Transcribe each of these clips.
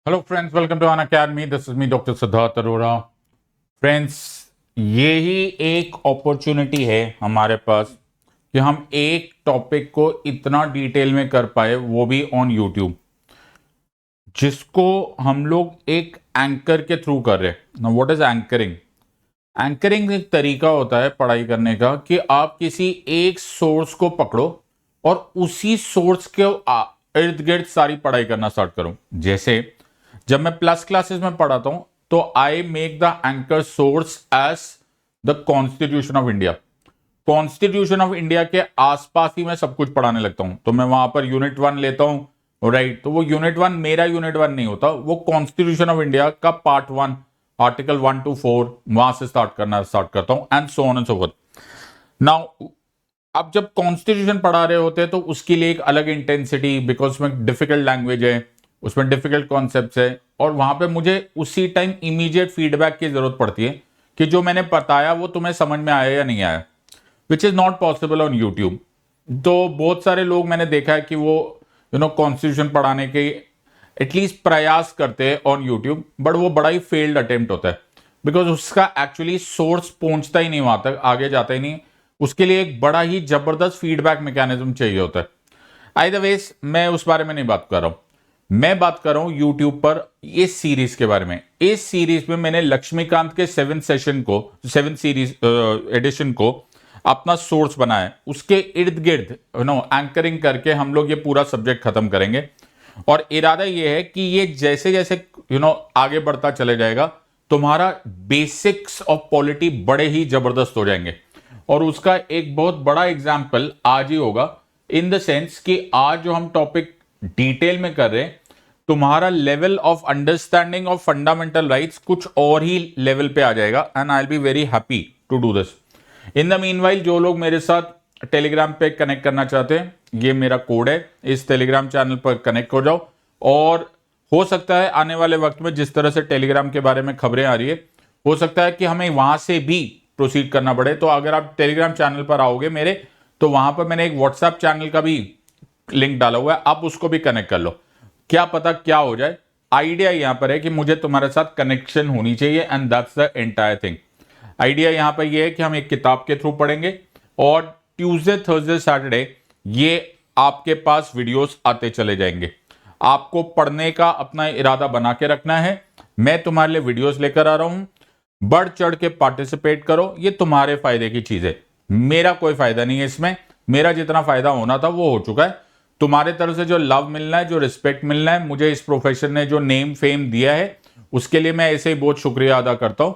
Hello friends, welcome to Unacademy. This is me doctor Siddharth Arora. Friends, ये ही एक opportunity है हमारे पास कि हम एक टॉपिक को इतना डिटेल में कर पाए, वो भी ऑन यूट्यूब, जिसको हम लोग एक एंकर के थ्रू कर रहे हैं। Now what is anchoring? Anchoring एक तरीका होता है पढ़ाई करने का कि आप किसी एक सोर्स को पकड़ो और उसी सोर्स के इर्द गिर्द सारी पढ़ाई करना स्टार्ट करो। जैसे जब मैं प्लस क्लासेस में पढ़ाता हूं तो I make the anchor source as the constitution of India. Constitution of India के आसपास ही मैं सब कुछ पढ़ाने लगता हूं। तो मैं वहां पर यूनिट 1 लेता हूं, राइट? तो वो यूनिट 1 मेरा यूनिट 1 नहीं होता, वो कॉन्स्टिट्यूशन ऑफ इंडिया का पार्ट 1, आर्टिकल 1 to 4 वहां से स्टार्ट करता हूं, and so on and so forth. Now अब जब कॉन्स्टिट्यूशन पढ़ा रहे होते हैं तो उसके लिए एक अलग इंटेंसिटी, बिकॉज उसमें डिफिकल्ट लैंग्वेज है, उसमें डिफिकल्ट कॉन्सेप्ट्स है, और वहां पे मुझे उसी टाइम इमीडिएट फीडबैक की जरूरत पड़ती है कि जो मैंने बताया वो तुम्हें समझ में आया या नहीं आया, which is not possible on YouTube. तो बहुत सारे लोग मैंने देखा है कि वो कॉन्स्टिट्यूशन पढ़ाने के एटलीस्ट प्रयास करते हैं ऑन यूट्यूब, बट वो बड़ा ही फेल्ड अटेम्प्ट होता है, बिकॉज उसका एक्चुअली सोर्स पहुंचता ही नहीं वहां तक, आगे जाता ही नहीं। उसके लिए एक बड़ा ही जबरदस्त फीडबैक मैकेनिज्म चाहिए होता है। आइदरवेज मैं उस बारे में नहीं बात कर रहा हूं, मैं बात कर रहा हूं यूट्यूब पर इस सीरीज के बारे में। इस सीरीज में मैंने लक्ष्मीकांत के 7 सीरीज एडिशन को अपना सोर्स बनाया है। उसके इर्द गिर्द एंकरिंग करके हम लोग ये पूरा सब्जेक्ट खत्म करेंगे, और इरादा ये है कि ये जैसे जैसे आगे बढ़ता चले जाएगा, तुम्हारा बेसिक्स ऑफ पॉलिटी बड़े ही जबरदस्त हो जाएंगे। और उसका एक बहुत बड़ा एग्जाम्पल आज ही होगा, इन द सेंस कि आज जो हम टॉपिक डिटेल में कर रहे हैं, तुम्हारा level of understanding of fundamental rights कुछ और ही लेवल पे आ जाएगा, and I will be very happy to do this. In the meanwhile जो लोग मेरे साथ टेलीग्राम पे कनेक्ट करना चाहते हैं, ये मेरा कोड है, इस टेलीग्राम चैनल पर कनेक्ट हो जाओ। और हो सकता है आने वाले वक्त में जिस तरह से टेलीग्राम के बारे में खबरें आ रही है, हो सकता है कि हमें वहां से भी प्रोसीड करना पड़े। तो अगर आप टेलीग्राम चैनल पर आओगे मेरे, तो वहां पर मैंने एक व्हाट्सएप चैनल का भी लिंक डाला हुआ है, आप उसको भी कनेक्ट कर लो। क्या पता क्या हो जाए। आइडिया यहां पर है कि मुझे तुम्हारे साथ कनेक्शन होनी चाहिए, and that's the entire thing. Idea यहां पर यह है कि हम एक किताब के थ्रू पढ़ेंगे, और ट्यूसडे, थर्सडे, सैटरडे ये आपके पास वीडियोस आते चले जाएंगे। आपको पढ़ने का अपना इरादा बना के रखना है। मैं तुम्हारे लिए वीडियोस लेकर आ रहा हूं, बढ़ चढ़ के पार्टिसिपेट करो, ये तुम्हारे फायदे की चीज है, मेरा कोई फायदा नहीं है इसमें। मेरा जितना फायदा होना था वो हो चुका है। तुम्हारे तरफ से जो लव मिलना है, जो रिस्पेक्ट मिलना है, मुझे इस प्रोफेशन ने जो नेम फेम दिया है, उसके लिए मैं ऐसे ही बहुत शुक्रिया अदा करता हूं।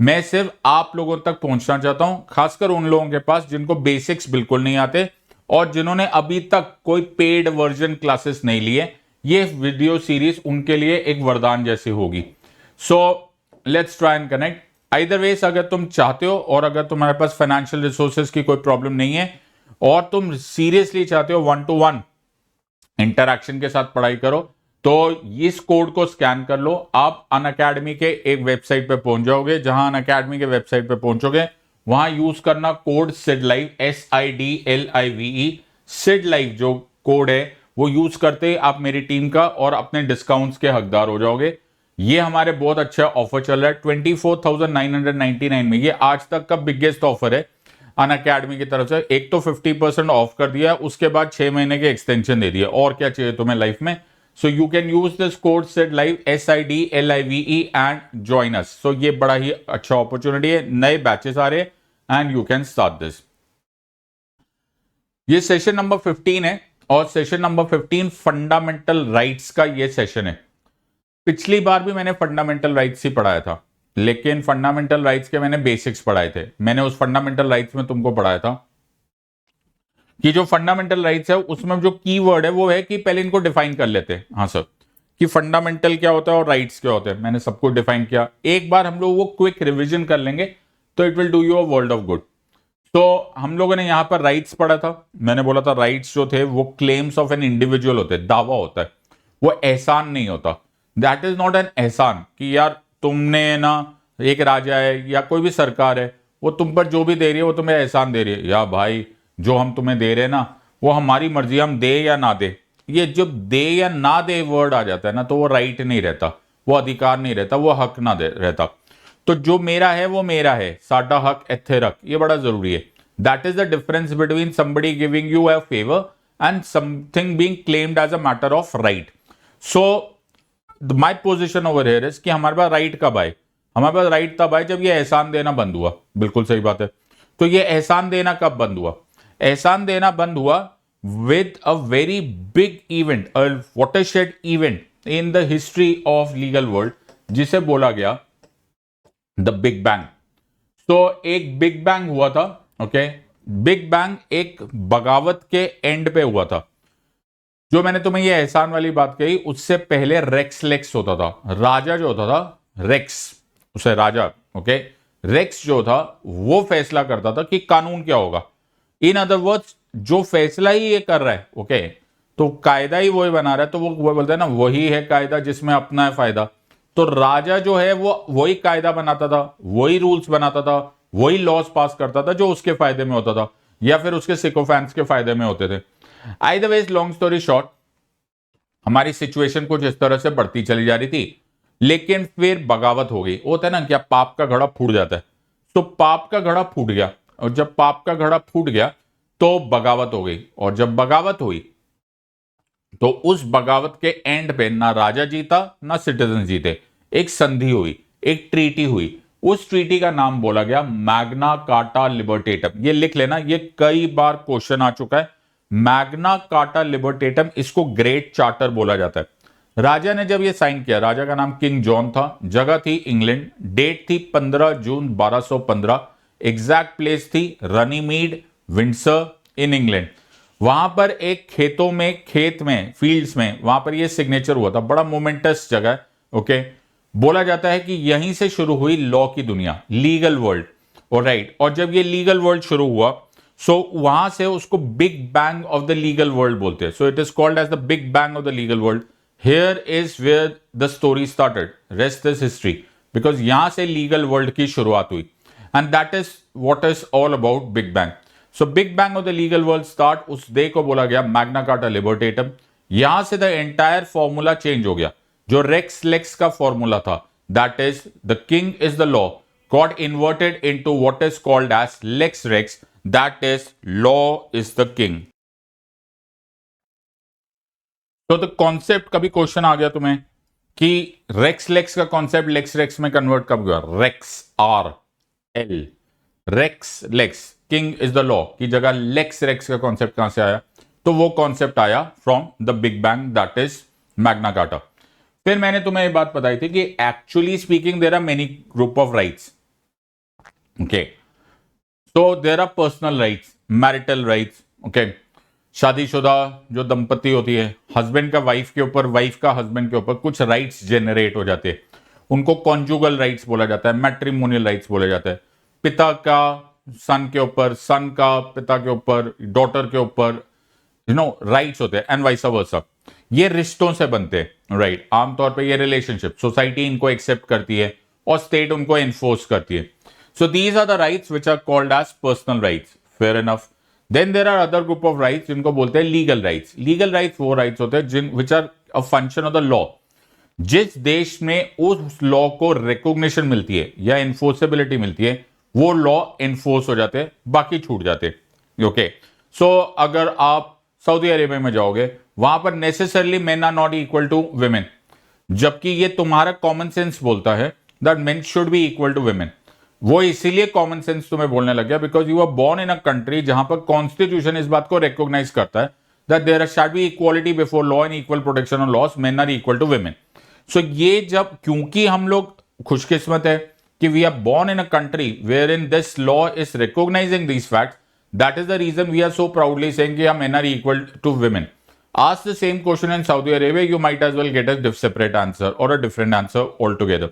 मैं सिर्फ आप लोगों तक पहुंचना चाहता हूं, खासकर उन लोगों के पास जिनको बेसिक्स बिल्कुल नहीं आते, और जिन्होंने अभी तक कोई पेड वर्जन क्लासेस नहीं लिए। ये वीडियो सीरीज उनके लिए एक वरदान जैसी होगी। So let's try and connect. Either ways, अगर तुम चाहते हो, और अगर तुम्हारे पास फाइनेंशियल रिसोर्सेज की कोई प्रॉब्लम नहीं है, और तुम सीरियसली चाहते हो 1-to-1 इंटरैक्शन के साथ पढ़ाई करो, तो इस कोड को स्कैन कर लो। आप अनअकैडमी के एक वेबसाइट पे पहुंच जाओगे। जहां अनअकैडमी के वेबसाइट पे पहुंचोगे, वहां यूज करना कोड SIDLIVE, SIDLIVE। SIDLIVE जो कोड है वो यूज करते ही आप मेरी टीम का और अपने डिस्काउंट्स के हकदार हो जाओगे। ये हमारे बहुत अच्छा ऑफर चल रहा है 24,999 में। ये आज तक का बिगेस्ट ऑफर है अनअकैडमी की तरफ से। एक तो 50% ऑफ कर दिया, उसके बाद 6 महीने के एक्सटेंशन दे दिया। और क्या चाहिए तुम्हें लाइफ में? So you can use this code SIDLIVE, SIDLIVE, and join us. So ये बड़ा ही अच्छा अपॉर्चुनिटी है, नए बैचेस आ रहे हैं, and you can start this. ये सेशन नंबर 15 है, और सेशन नंबर 15 फंडामेंटल राइट्स का ये सेशन है। पिछली बार भी मैंने फंडामेंटल राइट्स ही पढ़ाया था, लेकिन फंडामेंटल राइट्स के मैंने बेसिक्स पढ़ाए थे। मैंने उस फंडामेंटल राइट्स में तुमको पढ़ाया था कि जो फंडामेंटल राइट्स है उसमें जो कीवर्ड है वो है कि पहले इनको डिफाइन कर लेते हैं। हाँ सर, कि फंडामेंटल क्या होता है और राइट्स क्या होते हैं, मैंने सबको डिफाइन किया। एक बार हम लोग वो क्विक रिविजन कर लेंगे तो it will do you a world of good. तो हम लोगों ने यहां पर राइट्स पढ़ा था। मैंने बोला था राइट्स जो थे वो क्लेम्स ऑफ एन इंडिविजुअल होते हैं, दावा होता है, वो एहसान नहीं होता। दैट इज नॉट एन एहसान कि यार तुमने ना, एक राजा है या कोई भी सरकार है, वो तुम पर जो भी दे रही है वो तुम्हें एहसान दे रही है। या भाई, जो हम तुम्हें दे रहे हैं ना, वो हमारी मर्जी, हम दे या ना दे, ये जब दे या ना दे वर्ड आ जाता है ना, तो वो राइट नहीं रहता, वो अधिकार नहीं रहता, वो हक ना दे रहता। तो जो मेरा है वो मेरा है, साडा हक इत्थे रख, ये बड़ा जरूरी है। That is the difference between somebody giving you a favour and something being claimed as a matter of right. So my position over here is कि हमारे पास राइट कब आए? हमारे पास राइट तब आए जब ये एहसान देना बंद हुआ। बिल्कुल सही बात है। तो ये एहसान देना कब बंद हुआ? एहसान देना बंद हुआ with a very big event, a watershed event in the history of legal world, जिसे बोला गया द बिग बैंग। तो एक बिग बैंग हुआ था, ओके। बिग बैंग एक बगावत के एंड पे हुआ था। जो मैंने तुम्हें ये एहसान वाली बात कही, उससे पहले रेक्स लेक्स होता था। राजा जो होता था रेक्स, उसे राजा, ओके, रेक्स जो था वो फैसला करता था कि कानून क्या होगा। इन अदर वर्ड्स, जो फैसला ही ये कर रहा है, ओके, तो कायदा ही वही बना रहा है, तो वो बोलते हैं ना, वही है कायदा जिसमें अपना है फायदा। तो राजा जो है वो वही कायदा बनाता था, वही रूल्स बनाता था, वही लॉज पास करता था जो उसके फायदे में होता था या फिर उसके सिकोफैंस के फायदे में होते थे। Either ways, long story short, हमारी सिचुएशन कुछ इस तरह से बढ़ती चली जा रही थी, लेकिन फिर बगावत हो गई। होता है ना, क्या पाप का घड़ा फूट जाता है। तो पाप का घड़ा फूट गया, और जब पाप का घड़ा फूट गया तो बगावत हो गई। और जब बगावत हुई तो उस बगावत के एंड पे ना राजा जीता ना सिटीजन जीते। एक संधि हुई, एक ट्रीटी हुई। उस ट्रीटी का नाम बोला गया मैग्ना कार्टा लिबर्टेटम। ये लिख लेना, ये कई बार क्वेश्चन आ चुका है। मैग्ना कार्टा लिबर्टेटम, इसको ग्रेट चार्टर बोला जाता है। राजा ने जब ये साइन किया, राजा का नाम किंग जॉन था, जगह थी इंग्लैंड, डेट थी 15 जून 1215, एग्जैक्ट प्लेस थी रनीमीड, विंडसर इन इंग्लैंड। वहां पर एक खेतों में, खेत में, फील्ड्स में, वहां पर ये सिग्नेचर हुआ था। बड़ा मोमेंटस जगह है, ओके। बोला जाता है कि यहीं से शुरू हुई लॉ की दुनिया, लीगल वर्ल्ड, ऑलराइट। और जब ये लीगल वर्ल्ड शुरू हुआ, सो वहां से उसको big bang of the legal world बोलते हैं। So it is called as the big bang of the legal world. Here is where the story started, rest is history, because यहां से लीगल वर्ल्ड की शुरुआत हुई। And that is what is all about big bang. So big bang of the legal world start, उस day को बोला गया Magna carta लिबर्टेटम। यहां से द एंटायर फॉर्मूला चेंज हो गया। जो रेक्स लेक्स का फॉर्मूला था, that is the king is the law, got inverted into what is called as lex rex, that is law is the king. तो the concept, कभी question आ गया तुम्हें कि रेक्स लेक्स का कॉन्सेप्ट लेक्स रेक्स में convert कब हुआ? Rex, R L, rex lex, king is the law की जगह लेक्स रेक्स का कॉन्सेप्ट कहां से आया? तो वो कॉन्सेप्ट आया from the big bang, that is Magna Carta. फिर मैंने तुम्हें ये बात बताई थी कि actually speaking there are many group of rights, okay. तो there are personal rights, marital rights, okay. शादीशुदा जो दंपति होती है, हस्बैंड का वाइफ के ऊपर, वाइफ का हस्बैंड के ऊपर कुछ राइट्स जनरेट हो जाते हैं, उनको कॉन्जुगल राइट्स बोला जाता है, मैट्रिमोनियल राइट्स बोला जाता है। पिता का सन के ऊपर, सन का पिता के ऊपर, डॉटर के ऊपर, राइट्स होते हैं, एंड वाइस वर्सा। ये रिश्तों से बनते हैं, राइट। आमतौर पे ये रिलेशनशिप, सोसाइटी इनको एक्सेप्ट करती है और स्टेट उनको एनफोर्स करती है। So these are the rights which are called as personal rights, fair enough. Then there are other group of rights जिनको बोलते हैं लीगल राइट्स। लीगल राइट्स वो राइट्स होते हैं जिन which are a function of the law. जिस देश में उस लॉ को रिकॉग्निशन मिलती है या एनफोर्सेबिलिटी मिलती है, वो लॉ एनफोर्स हो जाते हैं, बाकी छूट जाते हैं, ओके। सो अगर आप सऊदी अरेबिया में जाओगे, वहां पर necessarily men are not equal to women, जबकि ये तुम्हारा कॉमन सेंस बोलता है that men should be equal to women. वो इसीलिए कॉमन सेंस तुम्हें बोलने लग गया because you are born in a country जहां पर कॉन्स्टिट्यूशन इस बात को रिकॉग्नाइज करता है that there shall be equality before law and equal protection of laws, men are equal to women. So ये जब, क्योंकि हम लोग खुशकिस्मत है कि we are born in a country where in this law is recognizing these facts, that is the reason we are so proudly saying कि men are equal to women. Ask the same question in Saudi Arabia, you might as well get a separate answer or a different answer altogether.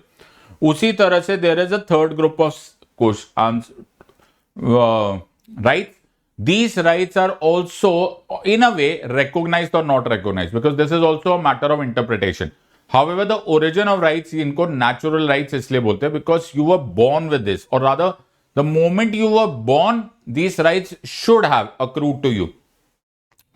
उसी तरह से there is a third group of rights. These rights are also in a way recognized or not recognized because this is also a matter of interpretation. However, the origin of rights, इनको natural rights इसलिए बोलते हैं because you were born with this, or rather the moment you were born, these rights should have accrued to you.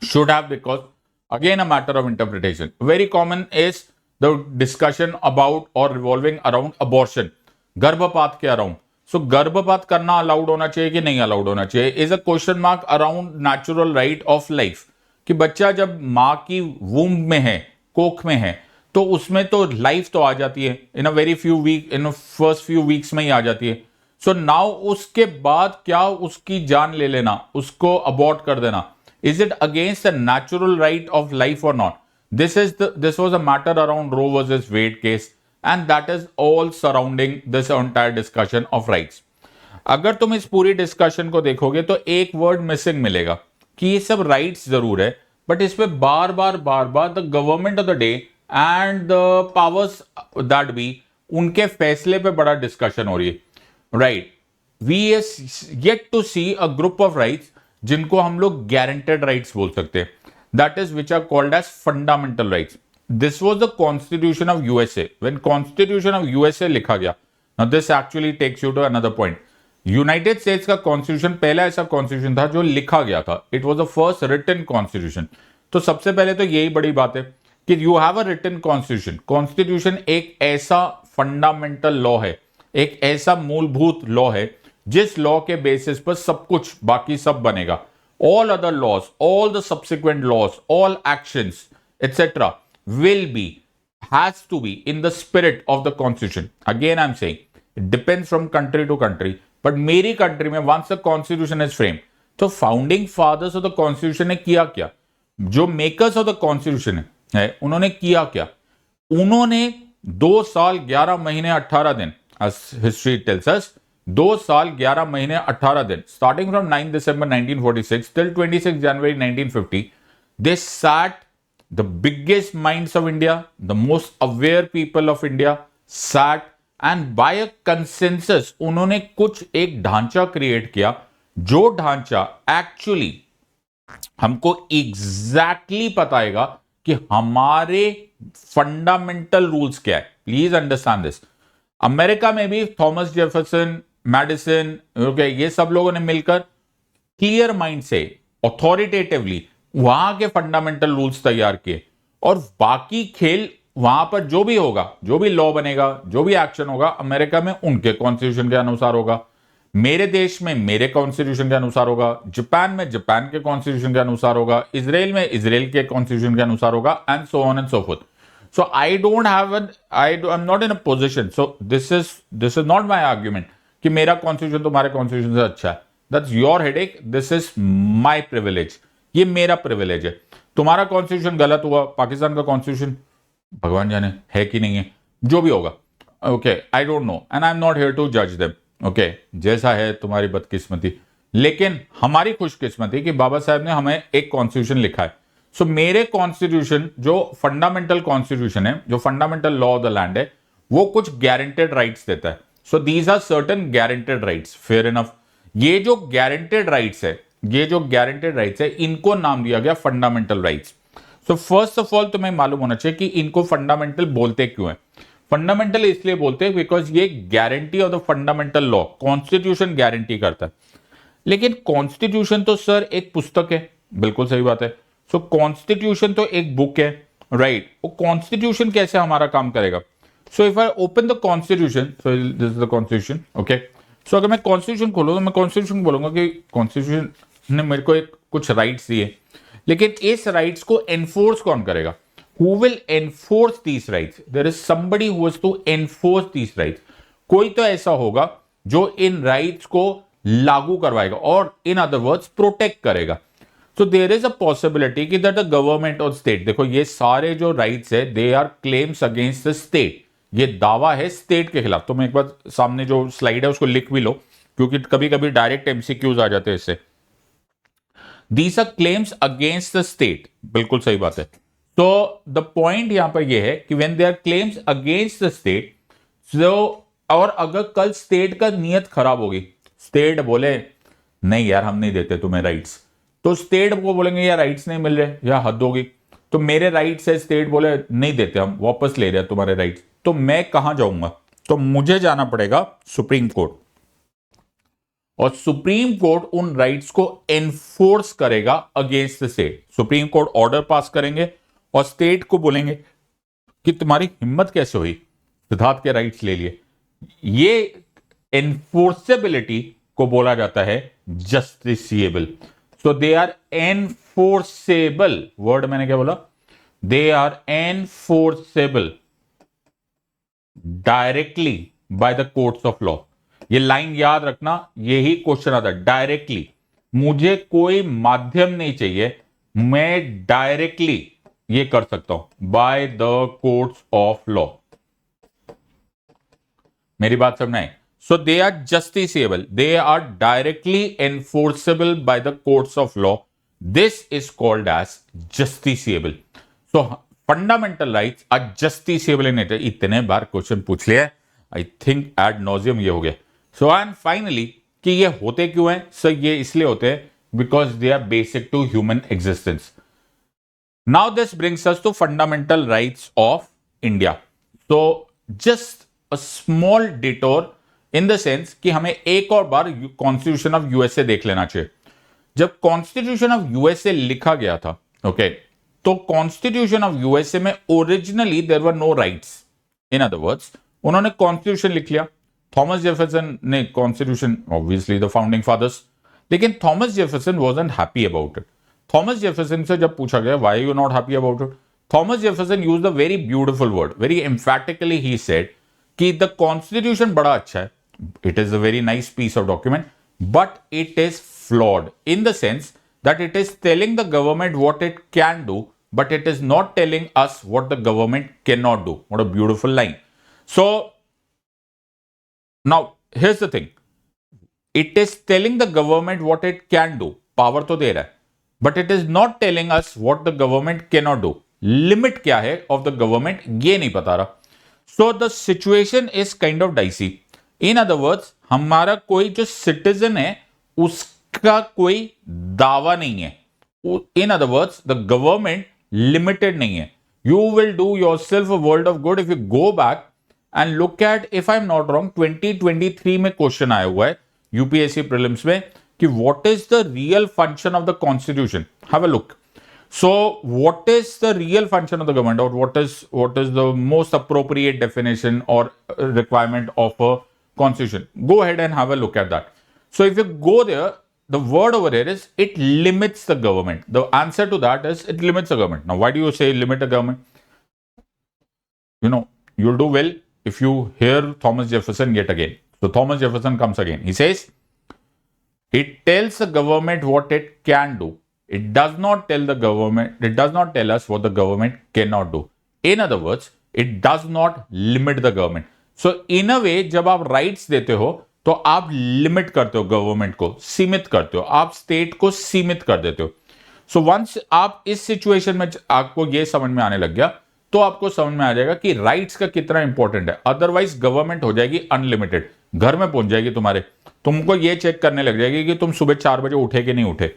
Should have because Again, a matter of interpretation. Very common is the discussion about or revolving around abortion. गर्भपात के around. सो गर्भपात करना allowed होना चाहिए कि नहीं allowed होना चाहिए is a question mark around natural right of life. कि बच्चा जब माँ की वूम्ब में है, कोख में है, तो उसमें तो लाइफ तो आ जाती है in a very few week, in first few weeks में ही आ जाती है. सो नाउ उसके बाद क्या उसकी जान ले लेना, उसको अबॉर्ट कर देना, is it against the natural right of life or not? This was a matter around Roe versus Wade case, and that is all surrounding this entire discussion of rights. अगर तुम इस पूरी डिस्कशन को देखोगे तो एक वर्ड मिसिंग मिलेगा कि ये सब राइट्स जरूर है, बट इस पे बार बार the government of the day and the powers that be, उनके फैसले पे बड़ा डिस्कशन हो रही है. Right, we yet to see a group of rights जिनको हम लोग गारंटेड राइट्स बोल सकते हैं, that is which are called as fundamental rights. This was the constitution of USA. When constitution of USA लिखा गया, now this actually takes you to another point. United states का constitution पहला ऐसा constitution था जो लिखा गया था. It was the first written constitution. तो सबसे पहले तो यही बड़ी बात है कि you have a written constitution. Constitution एक ऐसा फंडामेंटल लॉ है, एक ऐसा मूलभूत लॉ है जिस लॉ के बेसिस पर सब कुछ बाकी सब बनेगा. All other laws, all the subsequent laws, all actions etcetera will be, has to be in the spirit of the constitution. Again I am saying it depends from country to country, but मेरी country में once the constitution is frame, तो founding fathers of the constitution ने किया क्या, जो makers of the constitution है उन्होंने किया क्या. उन्होंने 2 साल 11 महीने 18 दिन, हिस्ट्री टेल्स अस, 2 साल 11 महीने 18 दिन, starting from 9 December 1946 till 26 January 1950, they sat the biggest minds of India, the most aware people of India sat, and by a consensus उन्होंने कुछ एक ढांचा क्रिएट किया, जो ढांचा एक्चुअली हमको एग्जैक्टली बताएगा कि हमारे फंडामेंटल रूल्स क्या है. Please understand this. अमेरिका में भी थॉमस जेफरसन, मेडिसन, ओके, ये सब लोगों ने मिलकर क्लियर माइंड से ऑथोरिटेटिवली वहां के फंडामेंटल रूल्स तैयार किए, और बाकी खेल वहां पर जो भी होगा, जो भी लॉ बनेगा, जो भी एक्शन होगा अमेरिका में उनके कॉन्स्टिट्यूशन के अनुसार होगा, मेरे देश में मेरे कॉन्स्टिट्यूशन के अनुसार होगा, जापान में जापान के कॉन्स्टिट्यूशन के अनुसार होगा, इजराइल में इजराइल के कॉन्स्टिट्यूशन के अनुसार होगा, and so on and so fourth. So I don't have I'm not in a position. So this is not my argument कि मेरा कॉन्स्टिट्यूशन तुम्हारे कॉन्स्टिट्यूशन से अच्छा है. That's your headache. This is my privilege. ये मेरा प्रिविलेज है. तुम्हारा कॉन्स्टिट्यूशन गलत हुआ, पाकिस्तान का कॉन्स्टिट्यूशन भगवान जाने है कि नहीं है, जो भी होगा, okay, I don't know and I am not here to जज देम. ओके, जैसा है तुम्हारी बदकिस्मती, लेकिन हमारी खुशकिस्मती कि बाबा साहब ने हमें एक कॉन्स्टिट्यूशन लिखा है. सो मेरे कॉन्स्टिट्यूशन जो फंडामेंटल कॉन्स्टिट्यूशन है, जो fundamental law of the land है, वो कुछ गारंटेड राइट्स देता है. So these are certain guaranteed rights. Fair enough. ये जो गारंटेड राइट्स है, ये जो गारंटेड राइट्स है, इनको नाम दिया गया fundamental rights. So first of all तुम्हें मालूम होना चाहिए कि इनको फंडामेंटल बोलते क्यों है. फंडामेंटल इसलिए बोलते हैं बिकॉज ये guarantee of the fundamental law, constitution guarantee करता है. लेकिन कॉन्स्टिट्यूशन तो सर एक पुस्तक है, बिल्कुल सही बात है. सो कॉन्स्टिट्यूशन तो एक बुक है, राइट. वो कॉन्स्टिट्यूशन कैसे हमारा काम करेगा. So if I open the constitution, so this is the constitution, okay. So अगर मैं कॉन्स्टिट्यूशन खोलूं तो मैं कॉन्स्टिट्यूशन बोलूंगा कि कॉन्स्टिट्यूशन ने मेरे को एक कुछ राइट्स दिए, लेकिन इस राइट्स को एनफोर्स कौन करेगा. Who will enforce these rights. There is somebody who has to enforce these rights. कोई तो ऐसा होगा जो इन राइट्स को लागू करवाएगा, और इन अदर वर्ड्स प्रोटेक्ट करेगा. So there is a possibility कि that the government or state, देखो ये सारे जो rights है, they are claims against the state. ये दावा है स्टेट के खिलाफ. तो मैं एक बार सामने जो स्लाइड है उसको लिख भी लो, क्योंकि कभी कभी डायरेक्ट एमसीक्यूज आ जाते हैं इससे. These are claims against the state. बिल्कुल सही बात है. तो the point यहां पर ये है कि when they are claims against the state, so और अगर कल स्टेट का नियत खराब होगी, स्टेट बोले नहीं यार हम नहीं देते तुम्हें राइट्स, तो स्टेट को बोलेंगे यार राइट्स नहीं मिल रहे या हद होगी. तो मेरे राइट्स है, स्टेट बोले नहीं देते, हम वापस ले रहे हैं तुम्हारे राइट्स, तो मैं कहां जाऊंगा. तो मुझे जाना पड़ेगा सुप्रीम कोर्ट. और सुप्रीम कोर्ट उन राइट्स को एनफोर्स करेगा against the state. Supreme court order pass करेंगे और स्टेट को बोलेंगे कि तुम्हारी हिम्मत कैसे हुई, सिद्धार्थ के राइट्स ले लिए। ये एनफोर्सेबिलिटी को बोला जाता है justiciable. So they are enforceable, word मैंने क्या बोला, they are enforceable directly by the courts of law. ये लाइन याद रखना, यही क्वेश्चन आता है डायरेक्टली। मुझे कोई माध्यम नहीं चाहिए, मैं डायरेक्टली ये कर सकता हूं by the courts of law. मेरी बात समझ आई? So they are justiciable, they are directly enforceable by the courts of law. This is called as justiciable. So fundamental rights are justiciable in nature. इतने बार क्वेश्चन पूछ लिया, I think add नॉजियम ये हो गया। सो एंड फाइनली कि ये होते क्यों हैं सर? ये इसलिए होते हैं because they are basic to human existence. Now this brings us to fundamental rights of India. तो just a small detour in the sense कि हमें एक और बार कॉन्स्टिट्यूशन ऑफ यूएसए देख लेना चाहिए। जब कॉन्स्टिट्यूशन ऑफ यूएसए लिखा गया था, ओके, तो कॉन्स्टिट्यूशन ऑफ यूएसए में originally there were no rights. In other words, उन्होंने कॉन्स्टिट्यूशन लिख लिया। थॉमस जेफरसन ने constitution, obviously the founding fathers, लेकिन Thomas Jefferson wasn't happy about it. Thomas Jefferson से जब पूछा गया why you not happy about it, Thomas Jefferson used a very beautiful word, very emphatically he said कि the constitution बड़ा अच्छा है, it is a very nice piece of document, but it is flawed in the sense that it is telling the government what it can do, but it is not telling us what the government cannot do. What a beautiful line. So now here's the thing, it is telling the government what it can do, power तो दे रहा है, but it is not telling us what the government cannot do. Limit क्या है of the government ये नहीं बता रहा. So the situation is kind of dicey. In other words, हमारा कोई जो citizen है उसका कोई दावा नहीं है. In other words, the government limited नहीं है. You will do yourself a world of good if you go back and look at, if I'm not wrong, 2023 में क्वेश्चन आया हुआ है यूपीएससी प्रीलिम्स में कि what is the real function of the constitution. Have a look. So what is the real function of the government, or what is the most appropriate definition or requirement of a constitution? Go ahead and have a look at that. So if you go there, the word over here is it limits the government. The answer to that is it limits the government. Now, why do you say limit the government? You know, you'll do well if you hear Thomas Jefferson yet again. So Thomas Jefferson comes again. He says, it tells the government what it can do. It does not tell the government, it does not tell us what the government cannot do. In other words, it does not limit the government. So in a way, जब आप rights देते हो तो आप limit करते हो government को, सीमित करते हो, आप स्टेट को सीमित कर देते हो. सो वंस आप इस सिचुएशन में आपको ये समझ में आने लग गया तो आपको समझ में आ जाएगा कि राइट्स का कितना इंपॉर्टेंट है. अदरवाइज गवर्नमेंट हो जाएगी अनलिमिटेड, घर में पहुंच जाएगी तुम्हारे, तुमको ये चेक करने लग जाएगी कि तुम सुबह 4 बजे उठे कि नहीं उठे.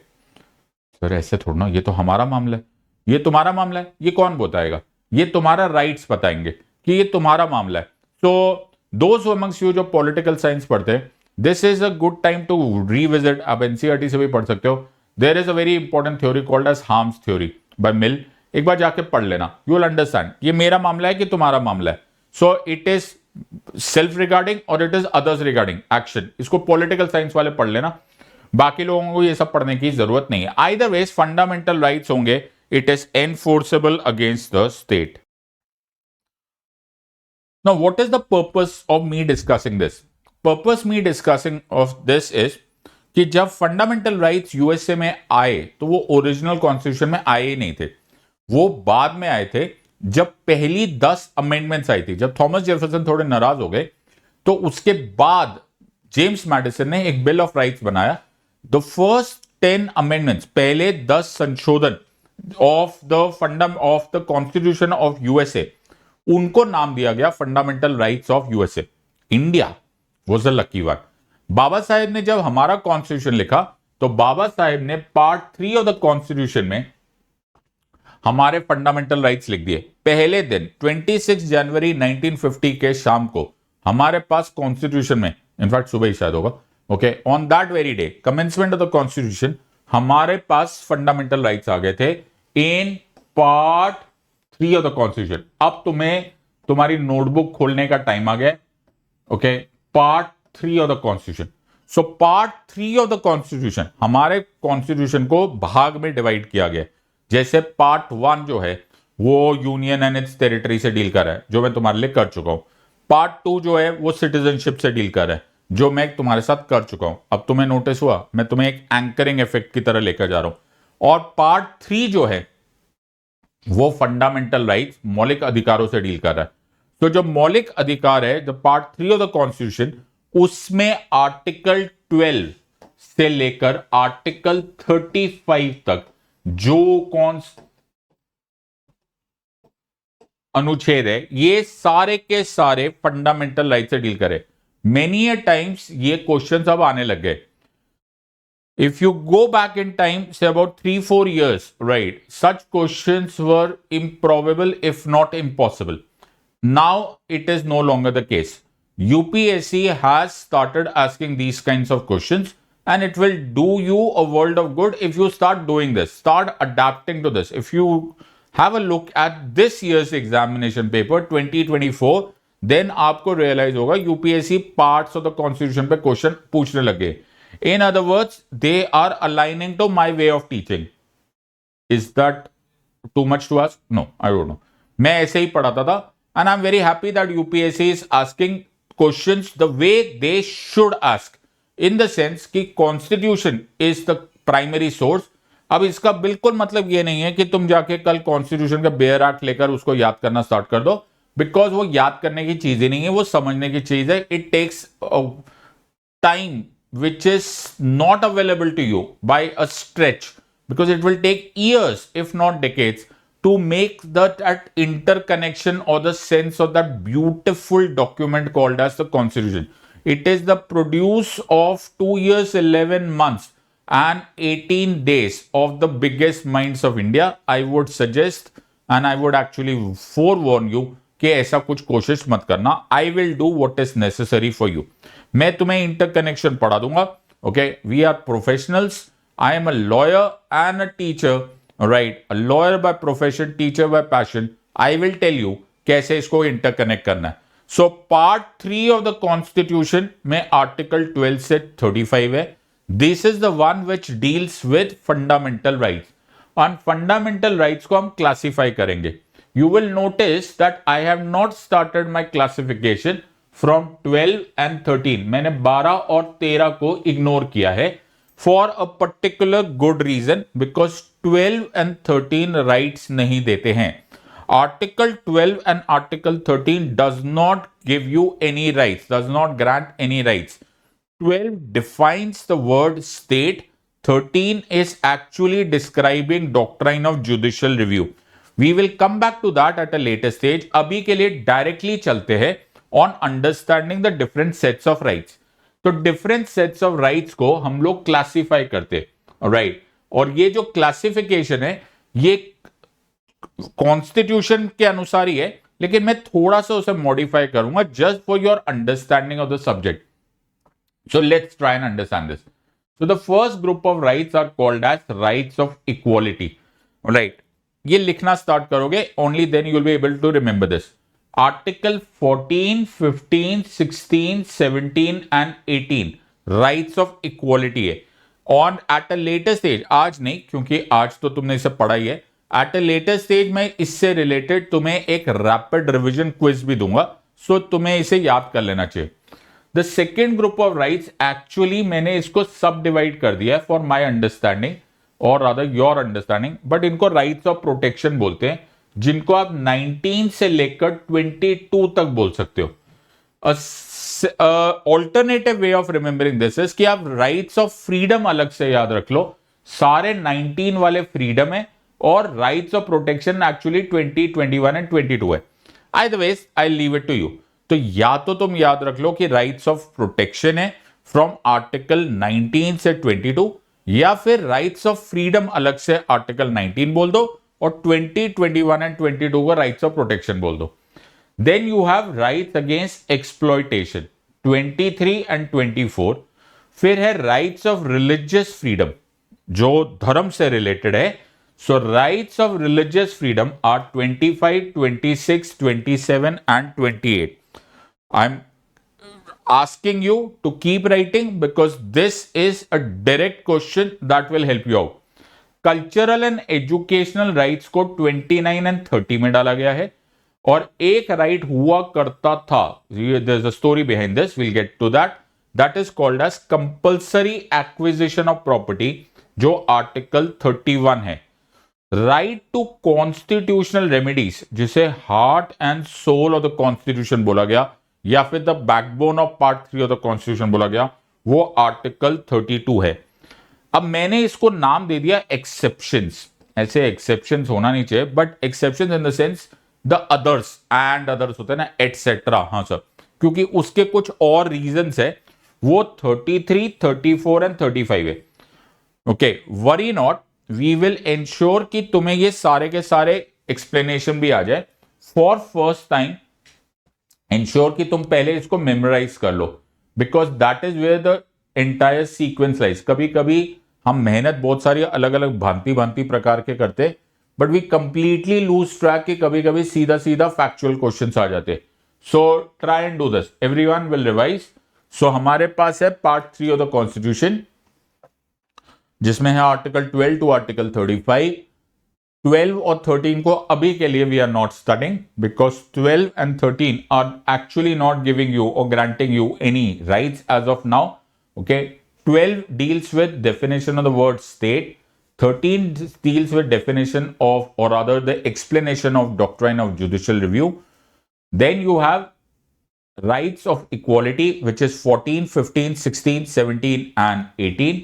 सर ऐसे थोड़ा ना, ये तो हमारा मामला है, ये तुम्हारा मामला है, ये कौन बताएगा? ये तुम्हारा राइट्स बताएंगे कि ये तुम्हारा मामला है. सो Those amongst you जो पॉलिटिकल साइंस पढ़ते हैं, this is a good time to revisit. आप एनसीईआरटी से भी पढ़ सकते हो. There is a very important theory called as harms theory by Mill. एक बार जाके पढ़ लेना, यू विल अंडरस्टैंड ये मेरा मामला है कि तुम्हारा मामला है. So it is self regarding और it is others regarding action. इसको पॉलिटिकल साइंस वाले पढ़ लेना, बाकी लोगों को ये सब पढ़ने की जरूरत नहीं है. आइदर वेज फंडामेंटल राइट्स होंगे, it is enforceable against the state. Now, what is the purpose of me discussing this? Purpose me discussing of this is कि जब फंडामेंटल राइट्स यूएसए में आए तो वो ओरिजिनल कॉन्स्टिट्यूशन में आए ही नहीं थे, वो बाद में आए थे जब पहली 10 अमेंडमेंट्स आई थी. जब थॉमस जेफरसन थोड़े नाराज हो गए तो उसके बाद जेम्स मैडिसन ने एक बिल ऑफ राइट्स बनाया. द फर्स्ट 10 अमेंडमेंट्स, पहले 10 संशोधन of the constitution of USA, उनको नाम दिया गया fundamental rights of USA. India was a lucky one. Baba Saheb ने जब हमारा कॉन्स्टिट्यूशन लिखा तो बाबा साहेब ने पार्ट 3 ऑफ द कॉन्स्टिट्यूशन में हमारे फंडामेंटल राइट्स लिख दिए. पहले दिन 26 जनवरी 1950 के शाम को हमारे पास कॉन्स्टिट्यूशन में, इनफैक्ट सुबह ही शायद होगा, okay, on that very day, commencement of the constitution, हमारे पास फंडामेंटल राइट्स आ गए थे in part 3 of the constitution. अब तुम्हें तुम्हारी नोटबुक खोलने का टाइम आ गया। Okay, part 3 of the constitution. So part 3 of the constitution, हमारे कॉन्स्टिट्यूशन को भाग में डिवाइड किया गया। जैसे पार्ट 1 जो है वो यूनियन एंड इट्स टेरिटरी से डील कर रहा है, जो मैं तुम्हारे लिए कर चुका हूं। पार्ट 2 जो है वो सिटीजनशिप से डील कर रहा है, जो मैं तुम्हारे साथ कर चुका हूं। अब तुम्हें नोटिस हुआ, मैं तुम्हें एक एंकरिंग इफेक्ट की तरह लेकर जा रहा हूं। और पार्ट 3 जो है वो फंडामेंटल राइट्स, मौलिक अधिकारों से डील कर रहा है। तो जो मौलिक अधिकार है, जो पार्ट 3 ऑफ द कॉन्स्टिट्यूशन, उसमें आर्टिकल 12 से लेकर आर्टिकल 35 तक जो कौन अनुच्छेद है, ये सारे के सारे फंडामेंटल राइट से डील करे। मेनी अ टाइम्स ये क्वेश्चंस अब आने लग गए। If you go back in time, say about 3-4 years, right, such questions were improbable, if not impossible. Now it is no longer the case. UPSC has started asking these kinds of questions, and it will do you a world of good if you start doing this, start adapting to this. If you have a look at this year's examination paper 2024, then आपको realize होगा UPSC parts of the constitution पे question पूछने लगे। In other words, they are aligning to my way of teaching. Is that too much to ask? No, I don't know. मैं ऐसे ही पढ़ाता था, and I'm very happy that UPSC is asking questions the way they should ask. In the sense कि Constitution is the primary source. अब इसका बिल्कुल मतलब ये नहीं है कि तुम जाके कल Constitution का बेयर एक्ट लेकर उसको याद करना स्टार्ट कर दो, बिकॉज वो याद करने की चीज ही नहीं है, वो समझने की चीज है। It takes time which is not available to you by a stretch, because it will take years if not decades to make that interconnection or the sense of that beautiful document called as the Constitution. It is the produce of 2 years 11 months and 18 days of the biggest minds of India. I would suggest and I would actually forewarn you कि ऐसा कुछ कोशिश मत करना। I will do what is necessary for you. मैं तुम्हें interconnection पढ़ा दूंगा। Okay, we are professionals. I am a lawyer and a teacher, right, a lawyer by profession, teacher by passion. I will tell you कैसे इसको interconnect करना है। So part 3 of the constitution में article 12 से 35 है। This is the one which deals with fundamental rights. और fundamental rights को हम क्लासिफाई करेंगे। You will notice that I have not started my classification from 12 and 13. मैंने 12 और 13 को इग्नोर किया है for a particular good reason, because 12 and 13 rights नहीं देते हैं। Article 12 and Article 13 does not give you any rights, does not grant any rights. 12 defines the word state. 13 is actually describing doctrine of judicial review. We will come back to that at a later stage. अभी के लिए directly चलते हैं on understanding the different sets of rights. तो different sets of rights को हम लोग classify करते हैं, राइट। और ये जो क्लासिफिकेशन है ये कॉन्स्टिट्यूशन के अनुसार ही है, लेकिन मैं थोड़ा सा उसे मॉडिफाई करूंगा just for your understanding of the subject. So let's try and understand this. So the first group of rights are called as rights of equality, right? ये लिखना स्टार्ट करोगे, only then you will be able to remember this. Article 14, 15, 16, 17 and 18 rights of equality है। और at a later stage, आज नहीं क्योंकि आज तो तुमने इसे पढ़ा ही है, at a later stage मैं इससे रिलेटेड तुम्हें एक रैपिड रिविजन क्विज भी दूंगा, सो तुम्हें इसे याद कर लेना चाहिए। The second group of rights, actually मैंने इसको सब डिवाइड कर दिया है फॉर माई अंडरस्टैंडिंग और रादर योर अंडरस्टैंडिंग, बट इनको राइट्स ऑफ प्रोटेक्शन बोलते हैं, जिनको आप 19 से लेकर 22 तक बोल सकते हो। Alternative way of remembering this is कि आप राइट्स ऑफ फ्रीडम अलग से याद रख लो, सारे 19 वाले फ्रीडम है और rights of protection actually 20, 21 and 22 है। Otherwise I leave it to you. तो या तो तुम याद रख लो कि राइट्स ऑफ प्रोटेक्शन है फ्रॉम आर्टिकल 19 से 22, या फिर राइट्स ऑफ फ्रीडम अलग से आर्टिकल 19 बोल दो और 20, 21 एंड 22 को राइट्स ऑफ प्रोटेक्शन बोल दो। Then you have rights against exploitation 23 and 24, फिर है राइट्स ऑफ रिलीजियस फ्रीडम, जो धर्म से रिलेटेड है. So rights of religious freedom are 25, 26, 27 and 28. I am asking you to keep writing because this is a direct question that will help you out. Cultural and educational rights को 29 and 30 में डाला गया है, और एक right हुआ करता था, there is a story behind this, will get to that. That is called as compulsory acquisition of property, जो आर्टिकल 31 है. राइट टू कॉन्स्टिट्यूशनल रेमेडीज, जिसे heart and soul of the constitution बोला गया, या फिर the backbone of part 3 of the constitution बोला गया, वो आर्टिकल 32 है. अब मैंने इसको नाम दे दिया एक्सेप्शंस. ऐसे एक्सेप्शंस होना नहीं चाहिए, but exceptions in the sense the others and others होते हैं ना, एटसेट्रा. हाँ सर, क्योंकि उसके कुछ और रीजंस है. वो 33, 34 एंड 35 है. Okay, worry not, we will ensure कि तुम्हें ये सारे के सारे एक्सप्लेनेशन भी आ जाए. फॉर फर्स्ट टाइम इंश्योर कि तुम पहले इसको मेमोराइज कर लो, because that is where the entire sequence lies. कभी कभी हम मेहनत बहुत सारी अलग अलग भांति भांति प्रकार के करते, but we completely lose track कि कभी कभी सीधा सीधा फैक्चुअल क्वेश्चंस आ जाते. So try and do this, everyone will revise. So हमारे पास है पार्ट 3 ऑफ द कॉन्स्टिट्यूशन, जिसमें है आर्टिकल 12 टू आर्टिकल 35. 12 और 13 को अभी के लिए we are not studying, because 12 and 13 are actually not giving you और granting you any rights as of now. Okay, 12 deals with definition of the word state. 13 deals with definition of, or rather the explanation of doctrine of judicial review. Then you have rights of equality, which is 14, 15, 16, 17 and 18.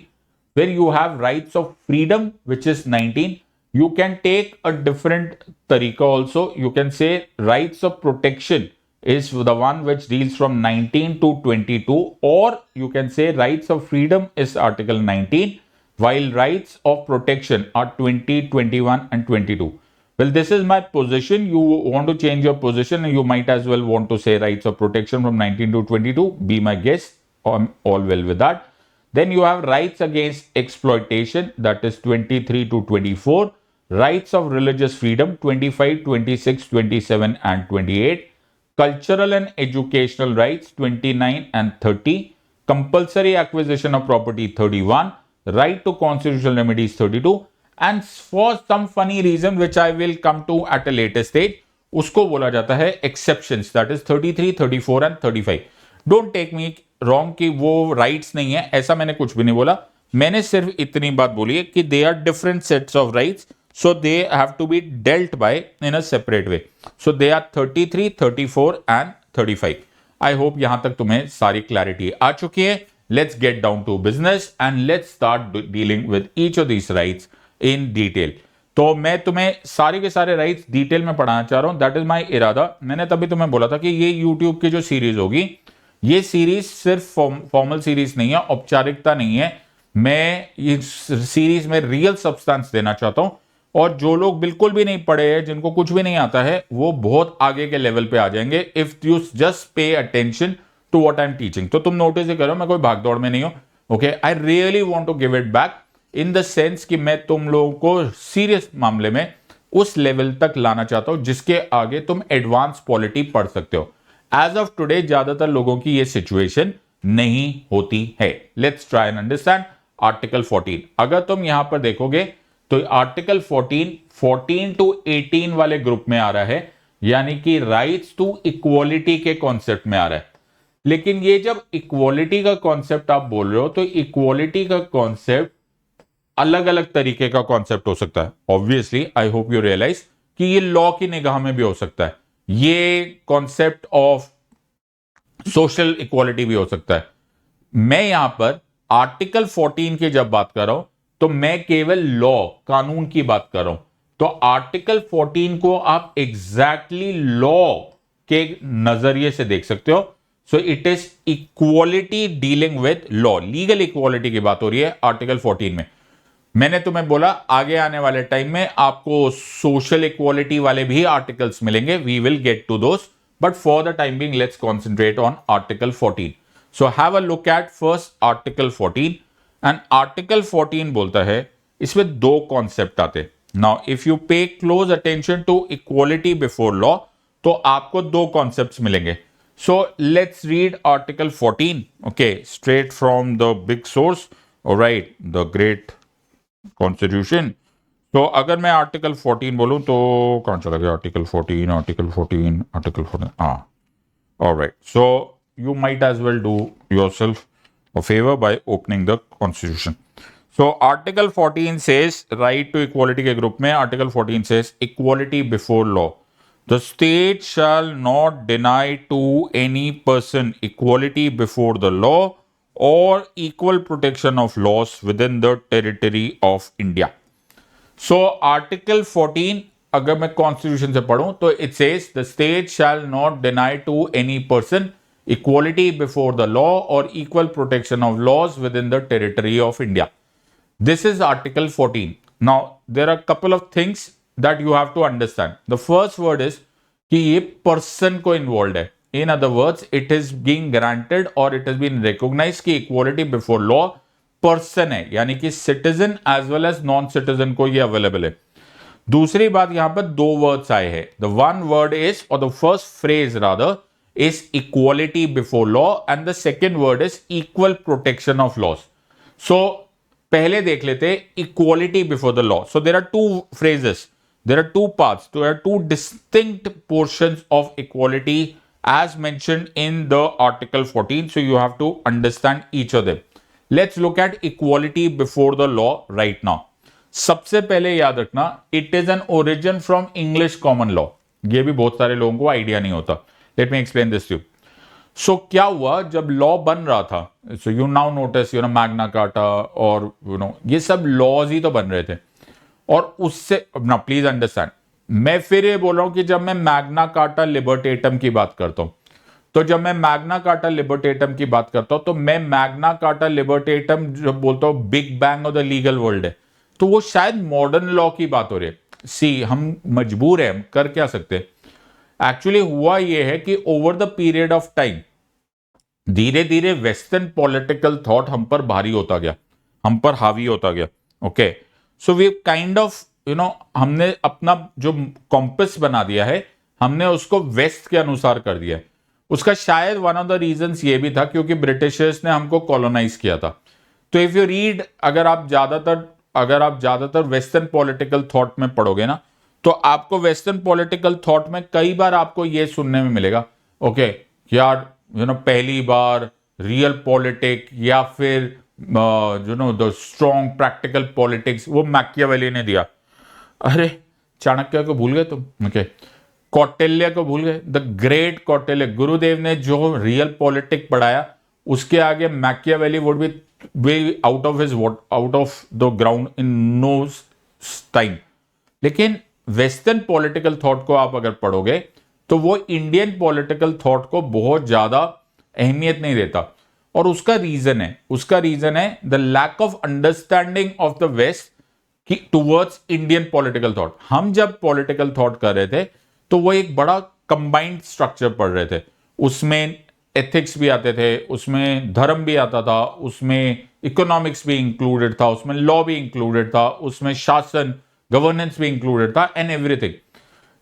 Where you have rights of freedom, which is 19. You can take a different tariqa also. You can say rights of protection is the one which deals from 19 to 22, or you can say rights of freedom is article 19, while rights of protection are 20, 21 and 22. Well, this is my position. You want to change your position, and you might as well want to say rights of protection from 19 to 22. Be my guest. I'm all well with that. Then you have rights against exploitation, that is 23 to 24. Rights of religious freedom 25, 26, 27 and 28. Cultural and educational rights 29 and 30. Compulsory acquisition of property 31. Right to constitutional remedies 32. And for some funny reason which I will come to at a later stage, उसको बोला जाता है exceptions, that is 33, 34 and 35. Don't take me wrong कि वो rights नहीं है, ऐसा मैंने कुछ भी नहीं बोला. मैंने सिर्फ इतनी बात बोली है कि they are different sets of rights. So they have to be dealt by in a separate way. So they are 33, 34 and 35. I hope यहां तक तुम्हें सारी क्लैरिटी आ चुकी है. Let's get down to business and let's start dealing with each of these rights in detail. तो मैं तुम्हें सारे के सारे राइट्स डिटेल में पढ़ाना चाह रहा हूं. दैट इज माई इरादा. मैंने तभी तुम्हें बोला था कि ये यूट्यूब की जो सीरीज होगी, ये सीरीज सिर्फ फॉर्मल सीरीज नहीं है, औपचारिकता नहीं है. मैं इस सीरीज में रियल सब्सटेंस देना चाहता हूं, और जो लोग बिल्कुल भी नहीं पढ़े हैं, जिनको कुछ भी नहीं आता है, वो बहुत आगे के लेवल पे आ जाएंगे if you just pay attention to what I am teaching. तो तुम नोटिस ही करो, मैं कोई भागदौड़ में नहीं हूं. Okay, I really want to give it back in the sense कि मैं तुम लोगों को सीरियस मामले में उस लेवल तक लाना चाहता हूं जिसके आगे तुम एडवांस पॉलिटी पढ़ सकते हो. एज ऑफ टुडे ज्यादातर लोगों की ये सिचुएशन नहीं होती है. Let's try and understand article 14. अगर तुम यहां पर देखोगे तो आर्टिकल 14 टू 18 वाले ग्रुप में आ रहा है, यानी कि राइट्स टू इक्वालिटी के कॉन्सेप्ट में आ रहा है. लेकिन ये जब इक्वालिटी का कॉन्सेप्ट आप बोल रहे हो, तो इक्वालिटी का कॉन्सेप्ट अलग अलग तरीके का कॉन्सेप्ट हो सकता है. Obviously I hope you realise कि ये लॉ की निगाह में भी हो सकता है. ये कॉन्सेप्ट ऑफ सोशल इक्वालिटी भी हो सकता है. मैं यहां पर आर्टिकल 14 की जब बात कर रहा हूं, तो मैं केवल लॉ, कानून की बात कर रहा हूं. तो आर्टिकल 14 को आप एग्जैक्टली लॉ के नजरिए से देख सकते हो. सो it is equality dealing with law, legal equality की बात हो रही है आर्टिकल 14 में. मैंने तुम्हें बोला आगे आने वाले टाइम में आपको सोशल इक्वालिटी वाले भी आर्टिकल्स मिलेंगे. We will get to those, but for the time being let's concentrate on article 14. So have a look at first article 14 and article 14 बोलता है, इसमें दो कॉन्सेप्ट आते। Now if you pay close attention to equality before law तो आपको दो concepts मिलेंगे। So let's read article 14, okay, straight from the big source, alright, the great constitution. तो अगर मैं आर्टिकल 14 बोलूं तो कहां चला गया आर्टिकल 14, आर्टिकल 14, आर्टिकल 14, हाँ, alright. So you might as well do yourself a favor by opening the constitution. So article 14 says right to equality के ग्रुप में article 14 says equality before law. The state shall not deny to any person equality before the law or equal protection of laws within the territory of India. So article 14 अगर मैं constitution से पढ़ूं तो it says the state shall not deny to any person equality before the law or equal protection of laws within the territory of India. This is Article 14. Now, there are a couple of things that you have to understand. The first word is कि ये person को involved है. In other words, it is being granted or it has been recognized कि equality before law person है, यानी कि citizen as well as non-citizen को ये available है. दूसरी बात यहां पर दो वर्ड्स आए हैं. The one word is, or the first phrase rather, is equality before law and the second word is equal protection of laws. So पहले देख लेते equality before the law. So there are two phrases, there are two parts, there are two distinct portions of equality as mentioned in the article 14. So you have to understand each of them. Let's look at equality before the law right now. सबसे पहले याद रखना, it is an origin from English common law. ये भी बहुत सारे लोगों को आइडिया नहीं होता. Let me explain this to you. So क्या हुआ जब लॉ बन रहा था, so you now notice, Magna carta और ये सब लॉज ही तो बन रहे थे। और उससे ना प्लीज अंडरस्टैंड, मैं फिर ये बोल रहा हूं कि जब मैं मैग्ना कार्टा लिबर्टेटम की बात करता हूं, तो जब मैं मैग्ना कार्टा लिबर्टेटम की बात करता हूं तो मैं मैग्ना कार्टा लिबर्टेटम जब बोलता हूं big bang of the legal world है, तो वो शायद मॉडर्न लॉ की बात हो रही है। सी हम मजबूर हैं, हम कर क्या सकते हैं। एक्चुअली हुआ यह है कि over the period of time धीरे धीरे वेस्टर्न पॉलिटिकल थॉट हम पर भारी होता गया, हम पर हावी होता गया। Okay, so we kind of हमने अपना जो कॉम्पस बना दिया है, हमने उसको वेस्ट के अनुसार कर दिया है। उसका शायद वन ऑफ द रीजंस ये भी था क्योंकि ब्रिटिशर्स ने हमको कॉलोनाइज किया था। तो इफ यू रीड, अगर आप ज्यादातर वेस्टर्न पॉलिटिकल थॉट में पढ़ोगे ना, तो आपको वेस्टर्न पॉलिटिकल थॉट में कई बार आपको यह सुनने में मिलेगा, ओके यार पहली बार रियल पॉलिटिक या फिर द स्ट्रॉन्ग प्रैक्टिकल पॉलिटिक्स वो मैकियावेली ने दिया। अरे चाणक्य को भूल गए तुम? ओके, कौटिल्य को भूल गए? द ग्रेट कौटिल्य, गुरुदेव ने जो रियल पॉलिटिक पढ़ाया उसके आगे Machiavelli would be out of the ground in no time. लेकिन वेस्टर्न पॉलिटिकल थॉट को आप अगर पढ़ोगे तो वो इंडियन पॉलिटिकल थॉट को बहुत ज्यादा अहमियत नहीं देता। और उसका रीजन है the lack of understanding of the west towards Indian political thought. हम जब पॉलिटिकल थॉट कर रहे थे तो वो एक बड़ा कंबाइंड स्ट्रक्चर पढ़ रहे थे, उसमें एथिक्स भी आते थे, उसमें धर्म भी आता था, उसमें इकोनॉमिक्स भी इंक्लूडेड था, उसमें लॉ भी इंक्लूडेड था, उसमें शासन गवर्नेंस भी इंक्लूडेड था एंड एवरीथिंग।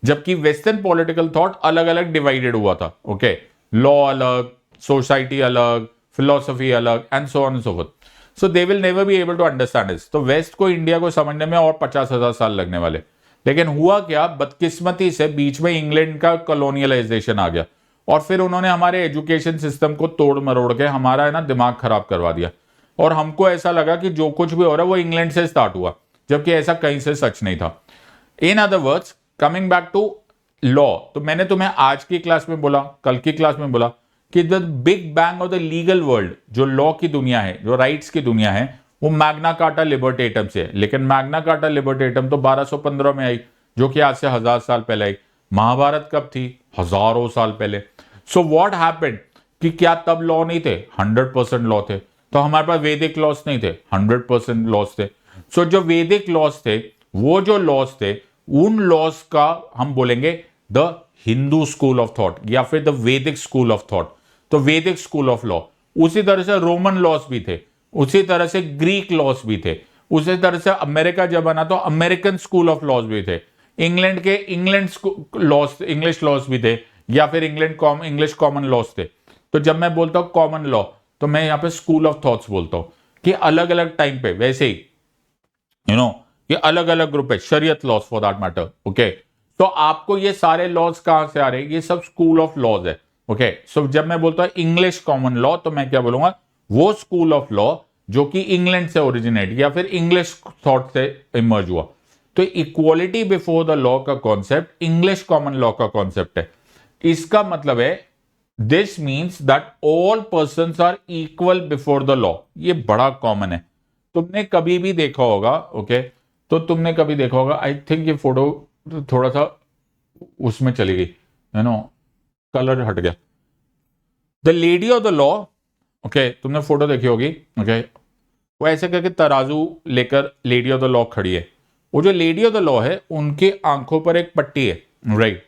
जबकि वेस्टर्न पॉलिटिकल थॉट अलग अलग डिवाइडेड हुआ था। ओके, लॉ अलग, सोसाइटी अलग, फिलोसफी अलग and so on and so forth. So they will never be able to understand this. तो वेस्ट को इंडिया को समझने में और 50,000 साल लगने वाले। लेकिन हुआ क्या, बदकिस्मती से बीच में इंग्लैंड का कॉलोनियलाइजेशन आ गया और फिर उन्होंने हमारे एजुकेशन सिस्टम को तोड़ मरोड़ के हमारा दिमाग खराब करवा दिया। और हमको ऐसा लगा कि जो कुछ भी हो रहा है वो इंग्लैंड से स्टार्ट हुआ, जबकि ऐसा कहीं से सच नहीं था। In other words, coming back to law, तो मैंने तुम्हें आज की क्लास में बोला, कल की क्लास में बोला कि the big bang of the legal world, जो लॉ की दुनिया है, जो राइट्स की दुनिया है, वो मैग्ना कार्टा लिबर्टेटम से है। लेकिन मैग्ना कार्टा लिबर्टेटम तो 1215 में आई, जो कि आज से 1000 साल पहले आई। महाभारत कब थी? हजारों साल पहले। सो व्हाट हैपेंड कि क्या तब लॉ नहीं थे? 100% लॉ थे। तो हमारे पास वैदिक लॉज नहीं थे? 100% लॉज थे। सो जो वैदिक लॉज थे, वो जो लॉज थे, उन लॉज का हम बोलेंगे the Hindu school of thought या फिर द वैदिक स्कूल ऑफ थॉट। तो वैदिक स्कूल ऑफ लॉ, उसी तरह से रोमन लॉज भी थे, उसी तरह से ग्रीक लॉज भी थे, उसी तरह से अमेरिका जब बना तो अमेरिकन स्कूल ऑफ लॉज भी थे, इंग्लैंड के इंग्लैंड लॉज, इंग्लिश लॉज भी थे, या फिर इंग्लिश कॉमन लॉज थे। तो जब मैं बोलता हूं कॉमन लॉ, तो मैं यहां पे स्कूल ऑफ थॉट्स बोलता हूं कि अलग अलग टाइम पे, वैसे ही ये अलग अलग ग्रुप है, शरीयत laws for that matter. Okay, तो आपको ये सारे लॉज कहां से आ रहे हैं? ये सब स्कूल ऑफ लॉज है। ओके, सो जब मैं बोलता हूं इंग्लिश कॉमन लॉ, तो मैं क्या बोलूंगा? वो स्कूल ऑफ लॉ जो कि इंग्लैंड से ओरिजिनेट या फिर इंग्लिश थॉट से इमर्ज हुआ। तो इक्वालिटी बिफोर द लॉ का कॉन्सेप्ट इंग्लिश कॉमन लॉ का कॉन्सेप्ट है। इसका मतलब है this means that all persons are equal before the law. ये बड़ा कॉमन है, तुमने कभी भी देखा होगा। ओके, तो तुमने कभी देखा होगा, आई थिंक ये फोटो थोड़ा सा उसमें चली गई, कलर हट गया। The lady of the law, okay, तुमने फोटो देखी होगी। ओके, वो ऐसे करके तराजू लेकर लेडी ऑफ द लॉ खड़ी है। वो जो लेडी ऑफ द लॉ है, उनके आंखों पर एक पट्टी है, राइट।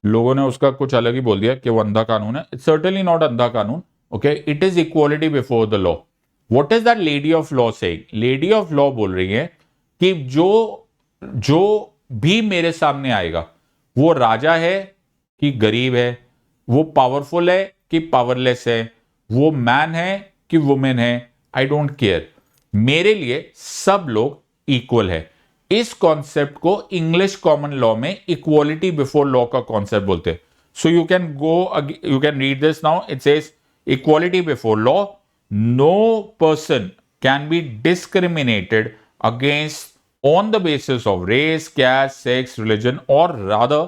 लोगों ने उसका कुछ अलग ही बोल दिया कि वो अंधा कानून है। इट्स सर्टेनली नॉट अंधा कानून। Okay, it is equality before the law. What is that lady of law saying? Lady of law बोल रही है कि जो भी मेरे सामने आएगा, वो राजा है कि गरीब है, वो पावरफुल है कि पावरलेस है, वो मैन है कि वुमेन है, आई डोंट केयर, मेरे लिए सब लोग इक्वल है। इस कॉन्सेप्ट को इंग्लिश कॉमन लॉ में इक्वालिटी बिफोर लॉ का कॉन्सेप्ट बोलते हैं। So you can read this now. It says equality before law, no person can be discriminated against on the basis of race, caste, sex, religion, or rather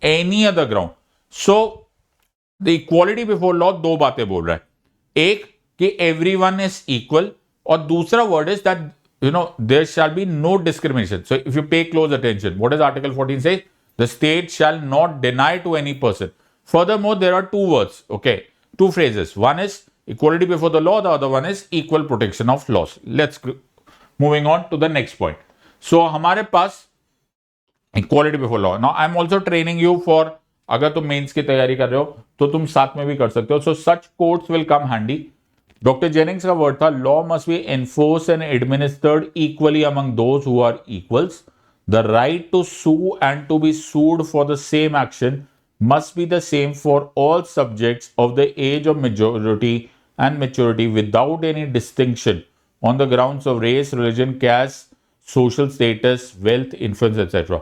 any other ground. So the equality before law दो बातें बोल रहा है, एक कि everyone is equal, और दूसरा word is that there shall be no discrimination. So if you pay close attention, what does Article 14 say? The state shall not deny to any person. Furthermore, there are two words, okay, two phrases. One is equality before the law, the other one is equal protection of laws. Let's moving on to the next point. So हमारे पास equality before law. Now I am also training you for, अगर तुम mains की तैयारी कर रहे हो तो तुम साथ में भी कर सकते हो। So such codes will come handy. Doctor Jennings का वर्ड था, law must be enforce and administered equally among those who are equals. The right to sue and to be sued for the same action must be the same for all subjects of the age of majority and maturity without any distinction on the grounds of race, religion, caste, social status, wealth, influence, etc.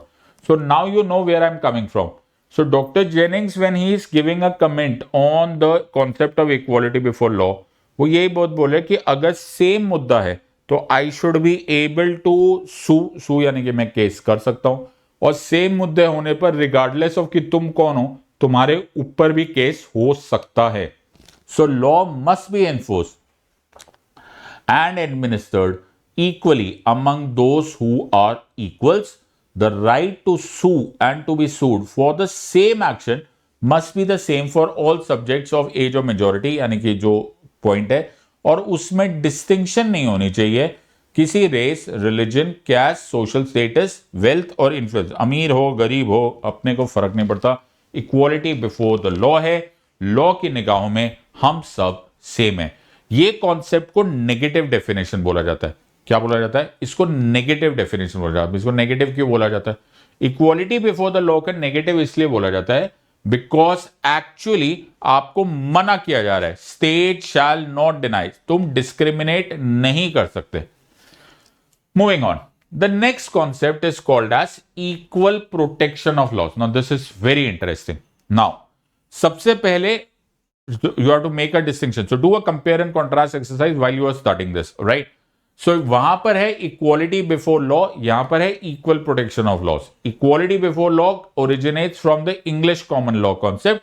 So now you know where I'm coming from. So Dr. Jennings, when he is giving a comment on the concept of equality before law, वो यही बहुत बोले कि अगर same मुद्दा है तो I should be able to sue यानी कि मैं केस कर सकता हूं, और सेम मुद्दे होने पर रिगार्डलेस ऑफ कि तुम कौन हो, तुम्हारे ऊपर भी केस हो सकता है। So law must B enforced and administered equally among those who are equals. The right to sue and to be sued for the same action must be the same for all subjects of age of majority, यानी कि जो point है, और उसमें distinction नहीं होनी चाहिए किसी race, religion, caste, social status, wealth और इन्फ्लुएंस। अमीर हो गरीब हो अपने को फर्क नहीं पड़ता, इक्वालिटी बिफोर द लॉ है। लॉ की निगाहों में हम सब सेम है। ये कॉन्सेप्ट को नेगेटिव डेफिनेशन बोला जाता है। क्या बोला जाता है? इसको नेगेटिव डेफिनेशन बोला जाता है। इसको नेगेटिव क्यों बोला जाता है? इक्वालिटी बिफोर द लॉ का नेगेटिव इसलिए बोला जाता है बिकॉज एक्चुअली आपको मना किया जा रहा है, स्टेट शैल नॉट डिनाई, तुम डिस्क्रिमिनेट नहीं कर सकते। Moving on, the next concept is called as equal protection of laws. Now this is very interesting. Now सबसे पहले you have to make a distinction, so do a compare and contrast exercise while you are studying this, right? So वहां पर है equality before law, यहां पर है equal protection of laws. Equality before law originates from the English common law concept,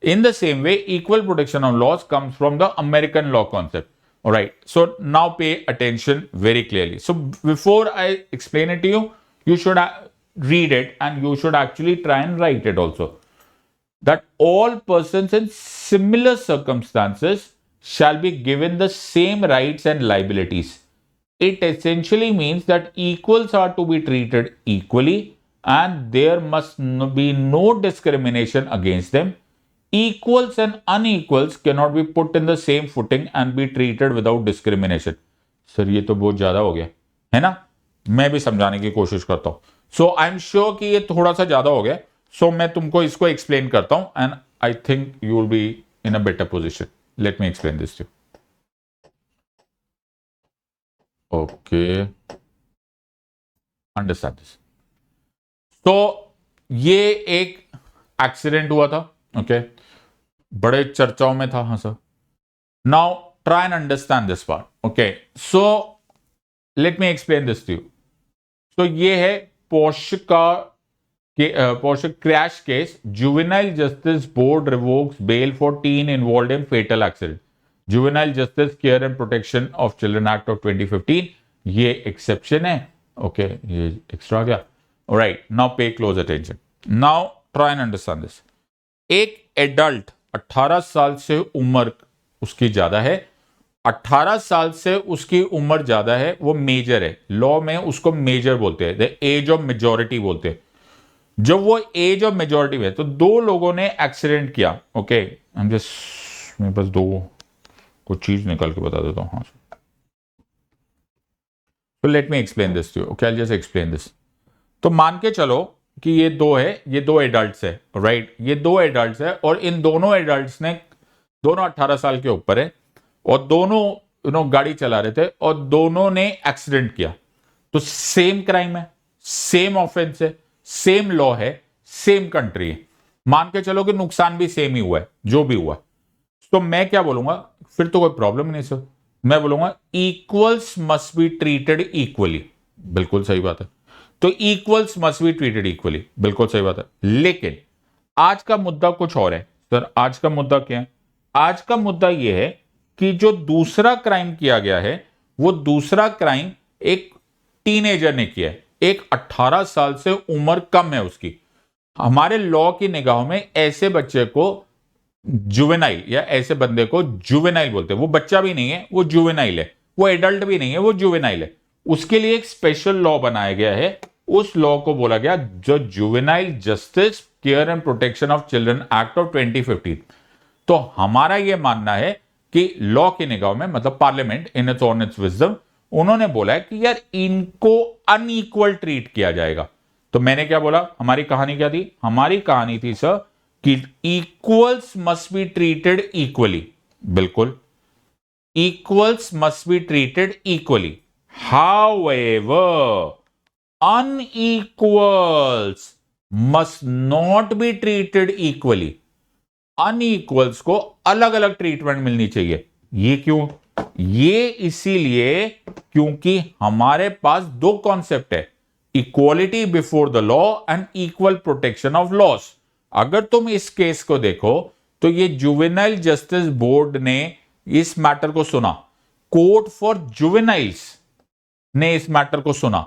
in the same way equal protection of laws comes from the American law concept. Alright, so now pay attention very clearly. So before I explain it to you, you should read it and you should actually try and write it also. That all persons in similar circumstances shall be given the same rights and liabilities. It essentially means that equals are to be treated equally and there must be no discrimination against them. Equals and unequals cannot be put in the same footing and be treated without discrimination. Sir ये तो बहुत ज्यादा हो गया है ना, मैं भी समझाने की कोशिश करता हूं. सो आई एम श्योर कि ये थोड़ा सा ज्यादा हो गया. सो मैं तुमको इसको एक्सप्लेन करता हूं and I think you will be in a better position. Let me explain this to. Okay, understand this. तो ये एक एक्सीडेंट हुआ था. ओके, बड़े चर्चाओं में था. हाँ sir. Now try and understand this part. Okay, so let me explain this to you. तो ये है Porsche crash case. Juvenile justice board revokes bail for teen involved in fatal accident. Juvenile justice care and protection of children act of 2015. ये exception है. Okay, ये extra गया. Right, now pay close attention. Now try and understand this. एक adult 18 साल से उम्र उसकी ज्यादा है, 18 साल से उसकी उम्र ज्यादा है, वो मेजर है. लॉ में उसको मेजर बोलते हैं, द एज ऑफ मेजोरिटी बोलते हैं. जब वो एज ऑफ मेजोरिटी में, तो दो लोगों ने एक्सीडेंट किया. ओके, हम जस्ट मैं बस दो कुछ चीज निकाल के बता देता हूं. हाँ, तो let me explain this to you. Okay, I just explain this. तो मान के चलो कि ये दो है, ये दो एडल्ट्स है. राइट, ये दो एडल्ट्स है और इन दोनों एडल्ट्स ने, दोनों 18 साल के ऊपर है और दोनों गाड़ी चला रहे थे और दोनों ने एक्सीडेंट किया. तो सेम क्राइम है, सेम ऑफेंस है, सेम लॉ है, सेम कंट्री है. मान के चलो कि नुकसान भी सेम ही हुआ है, जो भी हुआ. तो मैं क्या बोलूंगा, फिर तो कोई प्रॉब्लम नहीं सर. मैं बोलूंगा equals must be treated equally. बिल्कुल सही बात है. तो equals must be treated equally, बिल्कुल सही बात है. लेकिन आज का मुद्दा कुछ और है सर. आज का मुद्दा क्या है? आज का मुद्दा यह है कि जो दूसरा क्राइम किया गया है, वो दूसरा क्राइम एक टीनेजर ने किया है. एक 18 साल से उम्र कम है उसकी. हमारे लॉ की निगाहों में ऐसे बच्चे को जुवेनाइल, या ऐसे बंदे को जुवेनाइल बोलते हैं. वो बच्चा भी नहीं है, वो जुवेनाइल है. वो एडल्ट भी नहीं है, वो जुवेनाइल है. उसके लिए एक स्पेशल लॉ बनाया गया है. उस लॉ को बोला गया जो juvenile justice care and protection of children act of 2015. तो हमारा यह मानना है कि लॉ की निगाह में, मतलब parliament in its on it's wisdom, उन्होंने बोला है कि यार इनको अनइक्वल ट्रीट किया जाएगा. तो मैंने क्या बोला, हमारी कहानी क्या थी? हमारी कहानी थी सर कि equals must be treated equally. बिल्कुल, equals must be treated equally. However, unequals must not be treated equally. Unequals को अलग अलग ट्रीटमेंट मिलनी चाहिए. ये क्यों? ये इसीलिए क्योंकि हमारे पास दो कॉन्सेप्ट है, equality before the law and equal protection of loss. अगर तुम इस केस को देखो तो ये जुवेनाइल जस्टिस बोर्ड ने इस मैटर को सुना. कोर्ट फॉर जुवेनाइल्स ने इस मैटर को सुना,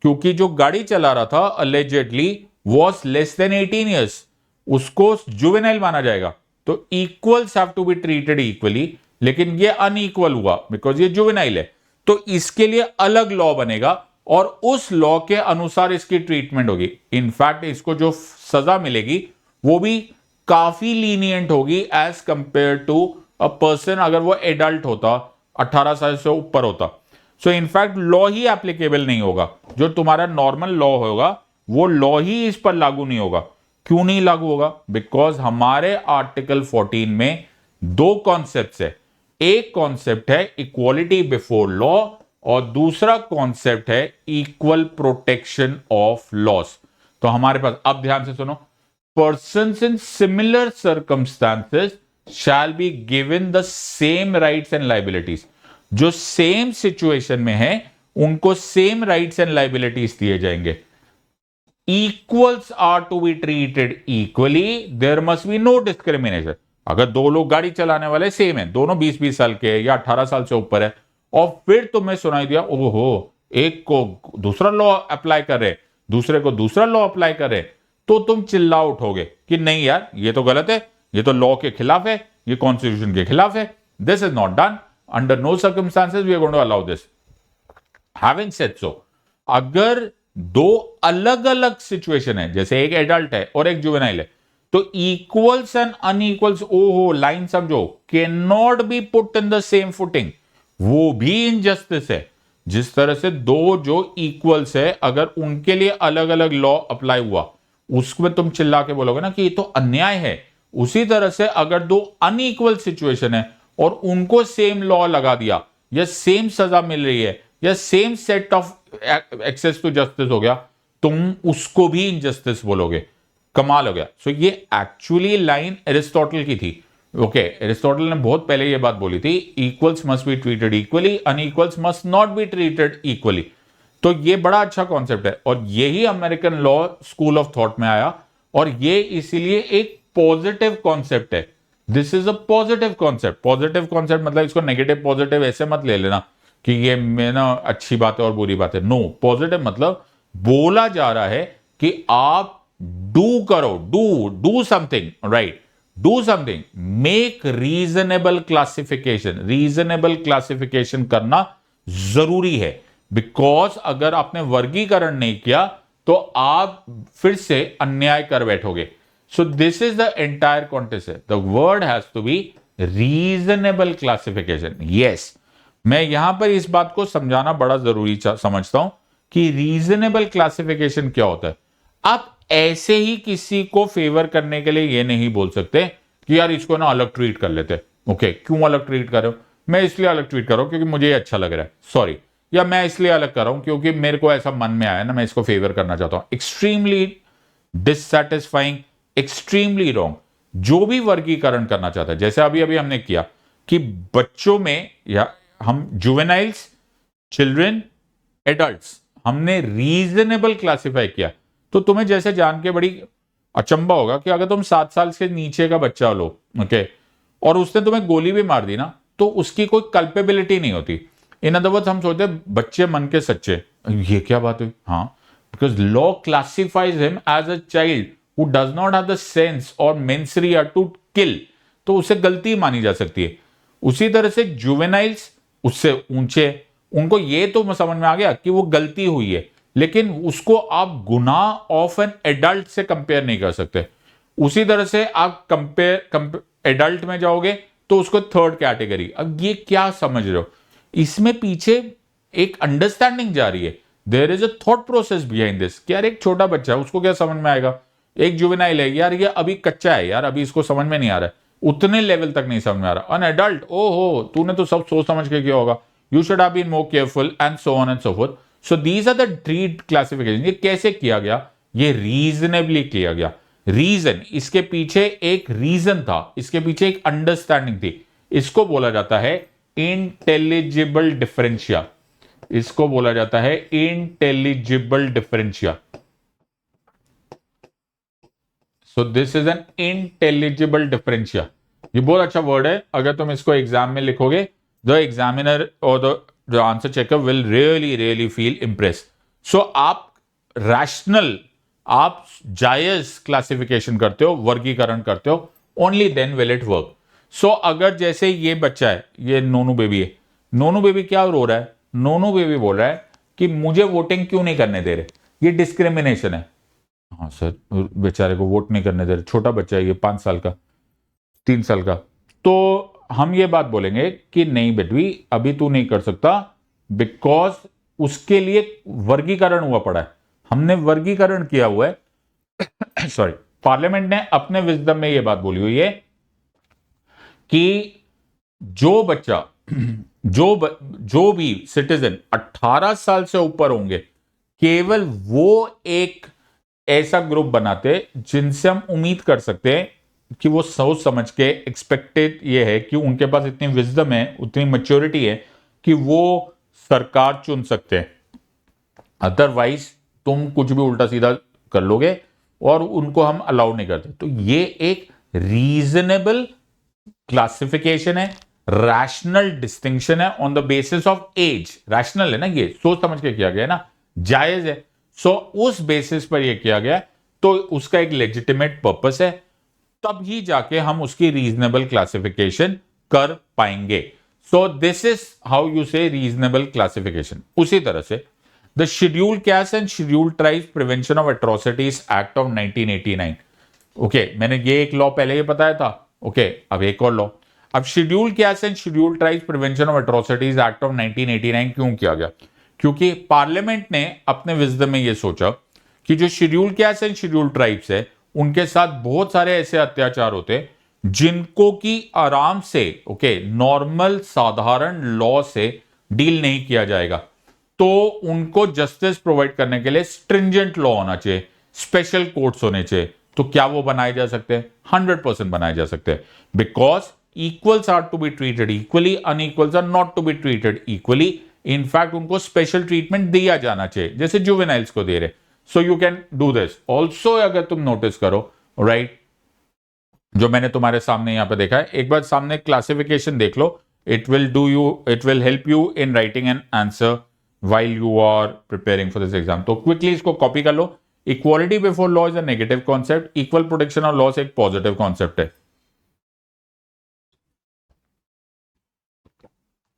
क्योंकि जो गाड़ी चला रहा था allegedly was less than 18 years, उसको जुवेनाइल माना जाएगा. तो equals have to be treated equally. लेकिन ये अनइक्वल हुआ बिकॉज ये जुवेनाइल है. तो इसके लिए अलग लॉ बनेगा और उस लॉ के अनुसार इसकी ट्रीटमेंट होगी. इनफैक्ट इसको जो सजा मिलेगी वो भी काफी लीनियंट होगी as compare to a person अगर वो एडल्ट होता, 18 साल से ऊपर होता. सो इनफैक्ट लॉ ही एप्लीकेबल नहीं होगा. जो तुम्हारा नॉर्मल लॉ होगा वो लॉ ही इस पर लागू नहीं होगा. क्यों नहीं लागू होगा? बिकॉज हमारे आर्टिकल 14 में दो कॉन्सेप्ट्स है. एक कॉन्सेप्ट है इक्वालिटी बिफोर लॉ और दूसरा कॉन्सेप्ट है इक्वल प्रोटेक्शन ऑफ लॉस. तो हमारे पास, अब ध्यान से सुनो, persons in similar circumstances shall be given the same rights and liabilities. जो सेम सिचुएशन में है उनको सेम राइट्स एंड लाइबिलिटीज दिए जाएंगे. Equals are to be treated equally, there must be no discrimination. अगर दो लोग गाड़ी चलाने वाले सेम है, दोनों 20-20 साल के हैं या 18 साल से ऊपर है, और फिर तुम्हें सुनाई दिया ओहो एक को दूसरा लॉ अप्लाई कर रहे, दूसरे को दूसरा लॉ अप्लाई कर रहे, तो तुम चिल्ला उठोगे कि नहीं यार ये तो गलत है, ये तो लॉ के खिलाफ है, ये कॉन्स्टिट्यूशन के खिलाफ है. This is not done. Under no circumstances we are going to allow this. Having said so, अगर दो अलग अलग सिचुएशन है, जैसे एक एडल्ट है और एक जुवेनाइल है, तो इक्वल्स एंड अनइक्वल्स, ओहो लाइन समझो, can not be put in the same footing, वो भी इनजस्टिस है। जिस तरह से दो जो इक्वल्स है अगर उनके लिए अलग अलग लॉ अप्लाई हुआ, उसमें तुम चिल्ला के बोलोगे ना कि ये तो अन्याय है, उसी तरह से अगर दो अनइक्वल सिचुएशन है और उनको सेम लॉ लगा दिया या सेम सजा मिल रही है या same set of access to justice हो गया, तुम उसको भी इनजस्टिस बोलोगे। कमाल हो गया। सो ये एक्चुअली लाइन एरिस्टोटल की थी। ओके, एरिस्टोटल ने बहुत पहले ये बात बोली थी, equals must be treated equally, unequals must not be treated equally. तो ये बड़ा अच्छा कॉन्सेप्ट है और यही American law school of thought में आया और ये इसीलिए एक पॉजिटिव कॉन्सेप्ट है। This is a positive concept. Positive concept मतलब इसको नेगेटिव पॉजिटिव ऐसे मत ले लेना कि ये में ना अच्छी बात है और बुरी बात है। नो, पॉजिटिव मतलब बोला जा रहा है कि आप डू करो, do something, right, do something, make reasonable classification. Reasonable classification करना जरूरी है, बिकॉज अगर आपने वर्गीकरण नहीं किया तो आप फिर से अन्याय कर बैठोगे। So this is the entire context है, the word has to be reasonable classification. Yes, मैं यहां पर इस बात को समझाना बड़ा जरूरी समझता हूं कि रीजनेबल क्लासिफिकेशन क्या होता है। आप ऐसे ही किसी को फेवर करने के लिए ये नहीं बोल सकते कि यार इसको ना अलग ट्रीट कर लेते। ओके, क्यों अलग ट्रीट कर रहे हो? मैं इसलिए अलग ट्रीट कर रहा हूं क्योंकि मुझे ये अच्छा लग रहा है, सॉरी, या मैं इसलिए अलग कर रहा हूं क्योंकि मेरे को ऐसा मन में आया ना, मैं इसको फेवर करना चाहता हूं। Extremely dissatisfying, extremely wrong. जो भी वर्गीकरण करना चाहता है, जैसे अभी अभी हमने किया कि बच्चों में या हम जुवेनाइल्स, चिल्ड्रन, एडल्ट्स, हमने रीजनेबल क्लासिफाई किया। तो तुम्हें जैसे जान के बड़ी अचंबा होगा कि अगर तुम 7 साल से नीचे का बच्चा लो, ओके, और उसने तुम्हें गोली भी मार दी ना, तो उसकी कोई कल्पेबिलिटी नहीं होती। इन अदर वर्ड्स हम सोचते हैं बच्चे मन के सच्चे। ये क्या बात हुई? हाँ, because law classifies him as a child who does not have the sense और मेंसरिया टू किल, तो उसे गलती मानी जा सकती है। उसी तरह से जुवेनाइल्स उससे ऊंचे, उनको ये तो समझ में आ गया कि वो गलती हुई है, लेकिन उसको आप गुनाह ऑफ एन एडल्ट से कंपेयर नहीं कर सकते। उसी तरह से आप कंपेयर एडल्ट में जाओगे तो उसको थर्ड कैटेगरी। अब ये क्या समझ रहे हो? इसमें पीछे एक अंडरस्टैंडिंग जा रही है, there is a thought process behind this कि यार एक छोटा बच्चा है, उसको क्या समझ में आएगा? एक जुवेनाइल है, यार ये अभी कच्चा है, यार अभी इसको समझ में नहीं आ रहा है, उतने लेवल तक नहीं समझ में आ रहा। अन एडल्ट, ओहो तूने तो सब सोच समझ के किया होगा, you should have been more careful and so on and so forth. So these are the treat classification. ये कैसे किया गया? ये रीजनेबली किया गया। रीजन, इसके पीछे एक रीजन था, इसके पीछे एक अंडरस्टैंडिंग थी। इसको बोला जाता है इंटेलिजिबल डिफरेंशिया। इसको बोला जाता है intelligible differentia. So this is N intelligible differentia. ये बहुत अच्छा वर्ड है। अगर तुम इसको एग्जाम में लिखोगे, द एग्जामिनर और the answer checker will really feel impress. So आप रैशनल, आप जायज क्लासिफिकेशन करते हो, वर्गीकरण करते हो, only then will it work. So अगर जैसे ये बच्चा है, ये नोनू बेबी है, नोनू बेबी क्या रो रहा है? नोनू बेबी बोल रहा है कि मुझे वोटिंग क्यों नहीं करने दे रहे, ये डिस्क्रिमिनेशन है। हाँ सर, बेचारे को वोट नहीं करने दे रहे, छोटा बच्चा है ये, 5 साल का, 3 साल का। तो हम ये बात बोलेंगे कि नहीं बेटवी, अभी तू नहीं कर सकता, बिकॉज उसके लिए वर्गीकरण हुआ पड़ा है, हमने वर्गीकरण किया हुआ है। सॉरी, पार्लियामेंट ने अपने विजडम में यह बात बोली हुई है कि जो बच्चा जो भी सिटीजन 18 साल से ऊपर होंगे, केवल वो एक ऐसा ग्रुप बनाते जिनसे हम उम्मीद कर सकते हैं कि वो सोच समझ के, एक्सपेक्टेड ये है कि उनके पास इतनी विजडम है, उतनी मैच्योरिटी है कि वो सरकार चुन सकते हैं। अदरवाइज तुम कुछ भी उल्टा सीधा कर लोगे और उनको हम अलाउ नहीं करते। तो ये एक रीजनेबल क्लासिफिकेशन है, रैशनल डिस्टिंक्शन है on the basis of age. Rational है ना, ये सोच समझ के किया गया ना, जायज है। सो उस बेसिस पर यह किया गया, तो उसका एक लेजिटिमेट पर्पस है, तब ही जाके हम उसकी रीजनेबल क्लासिफिकेशन कर पाएंगे। So this is how you say reasonable classification. उसी तरह से the scheduled caste and scheduled tribes prevention of atrocities act of 1989, okay, मैंने ये एक लॉ पहले ही बताया था। ओके, अब एक और लॉ। अब schedule caste and schedule tribes prevention of atrocities act of 1989 क्यों किया गया? क्योंकि पार्लियामेंट ने अपने विजडम में ये सोचा कि जो schedule caste and schedule tribes है उनके साथ बहुत सारे ऐसे अत्याचार होते हैं जिनको कि आराम से नॉर्मल साधारण लॉ से डील नहीं किया जाएगा, तो उनको जस्टिस प्रोवाइड करने के लिए स्ट्रिंजेंट लॉ होना चाहिए, स्पेशल कोर्ट्स होने चाहिए। तो क्या वो बनाए जा सकते हैं? 100% बनाए जा सकते हैं, because equals are to be treated equally, unequals are not to be treated equally. In fact उनको स्पेशल ट्रीटमेंट दिया जाना चाहिए जैसे जुवेनाइल्स को दे रहे। So you can do this also. अगर तुम नोटिस करो, राइट, जो मैंने तुम्हारे सामने यहां पे देखा है, एक बार सामने क्लासिफिकेशन देख लो। It will help you in writing an answer while you are preparing for this exam। तो क्विकली इसको कॉपी कर लो। Equality before law is a negative concept, equal protection of laws एक पॉजिटिव कॉन्सेप्ट है।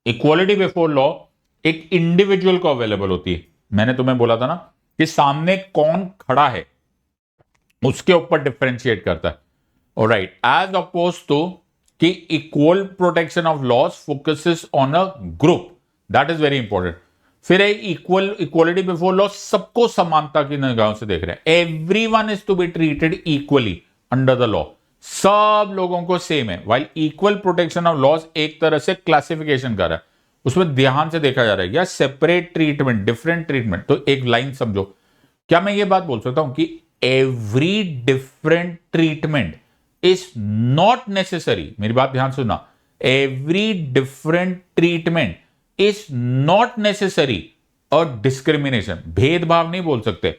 Equality before law एक individual को available होती है। मैंने तुम्हें बोला था ना कि सामने कौन खड़ा है उसके ऊपर डिफरेंशिएट करता है। ऑलराइट, एज अपोज टू कि equal protection of laws focuses on a group, that is very important. फिर इक्वालिटी बिफोर लॉ सबको समानता की निगाहों से देख रहे हैं। Everyone is to be treated equally under the law, सब लोगों को सेम है। While equal protection of laws एक तरह से क्लासिफिकेशन कर रहा है, उसमें ध्यान से देखा जा रहा है या सेपरेट ट्रीटमेंट, डिफरेंट ट्रीटमेंट। तो एक लाइन समझो, क्या मैं ये बात बोल सकता हूं कि every different treatment is not necessary? मेरी बात ध्यान सुनना, every different treatment is not necessary और डिस्क्रिमिनेशन, भेदभाव नहीं बोल सकते।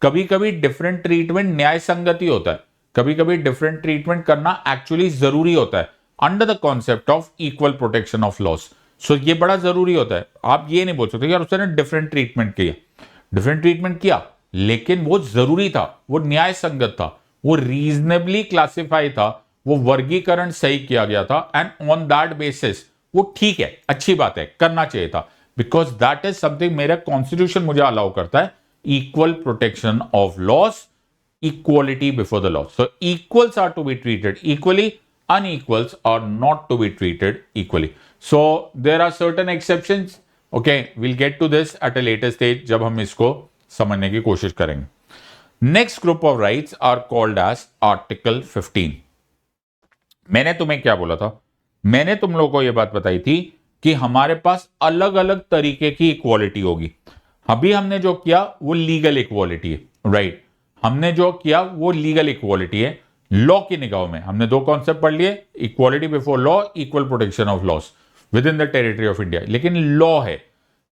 कभी कभी डिफरेंट ट्रीटमेंट न्याय संगति होता है, कभी कभी डिफरेंट ट्रीटमेंट करना एक्चुअली जरूरी होता है under the concept of equal protection of laws. So ये बड़ा जरूरी होता है। आप ये नहीं बोल सकते यार उसने डिफरेंट ट्रीटमेंट किया, डिफरेंट ट्रीटमेंट किया लेकिन वो जरूरी था, वो न्याय संगत था, वो रीजनेबली क्लासिफाई था, वो वर्गीकरण सही किया गया था, एंड ऑन दैट बेसिस वो ठीक है, अच्छी बात है, करना चाहिए था, बिकॉज दैट इज समथिंग मेरा कॉन्स्टिट्यूशन मुझे अलाउ करता है, equal protection of laws, equality before the law. So equals are to be treated equally, unequals are not to be treated equally. So there are certain exceptions. Okay, we'll get to this at a later stage जब हम इसको समझने की कोशिश करेंगे। Next group of rights are called as Article 15। मैंने तुम्हें क्या बोला था? मैंने तुम लोगों को यह बात बताई थी कि हमारे पास अलग अलग तरीके की इक्वालिटी होगी। अभी हमने जो किया वो लीगल इक्वालिटी है, राइट? हमने जो किया वो लीगल इक्वालिटी है। लॉ की निगाहों में हमने दो कॉन्सेप्ट पढ़ लिए, equality before law, equal protection of loss with in the territory of India. लेकिन लॉ है,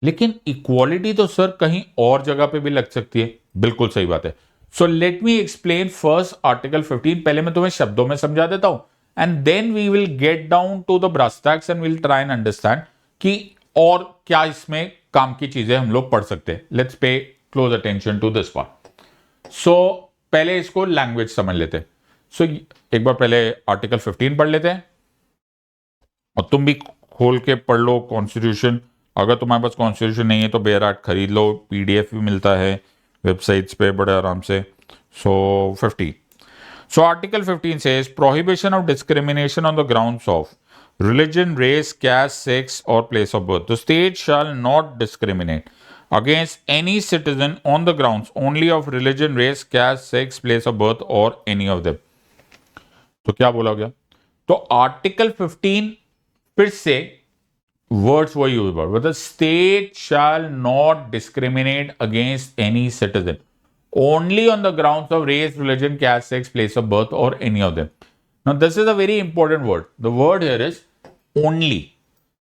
लेकिन इक्वालिटी तो सर कहीं और जगह पे भी लग सकती है। बिल्कुल सही बात है। So let me explain first article 15। पहले मैं तुम्हें शब्दों में समझा देता हूं and then we will get down to the brass tacks and will try and understand कि और क्या इसमें काम की चीजें हम लोग पढ़ सकते हैं। Let's pay close attention to this part. So पहले इसको लैंग्वेज समझ लेते हैं। सो एक बार पहले आर्टिकल 15 पढ़ लेते हैं और तुम भी खोल के पढ़ लो कॉन्स्टिट्यूशन। अगर तुम्हारे पास कॉन्स्टिट्यूशन नहीं है तो बेराट खरीद लो, पीडीएफ भी मिलता है वेबसाइट्स पे बड़े आराम से। सो 50। So article 15 says prohibition of discrimination on the grounds of religion, race, caste, sex or place of birth. The state shall not discriminate against any citizen on the grounds only of religion, race, caste, sex, place of birth or any of them. तो क्या बोला गया? तो article 15 फिर से words वही use word, the state shall not discriminate against any citizen only on the grounds of race, religion, caste, sex, place of birth or any of them. Now this is a very important word. The word here is only.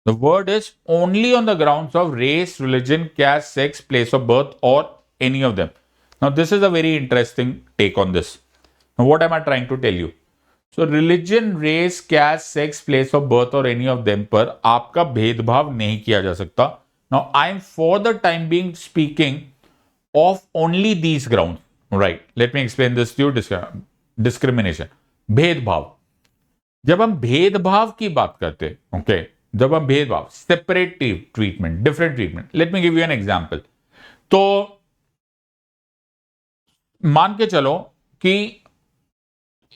The word is only on the grounds of race, religion, caste, sex, place of birth or any of them. Now this is a very interesting take on this. Now what am I trying to tell you? So religion, race, caste, sex, place of birth or any of them पर आपका भेदभाव नहीं किया जा सकता. Now I am for the time being speaking of only these grounds, right? Let me explain this to you. Discrimination, भेदभाव। जब हम भेदभाव की बात करते हैं, ओके, जब हम भेदभाव, separate treatment, different treatment, let me give you an example. तो मान के चलो कि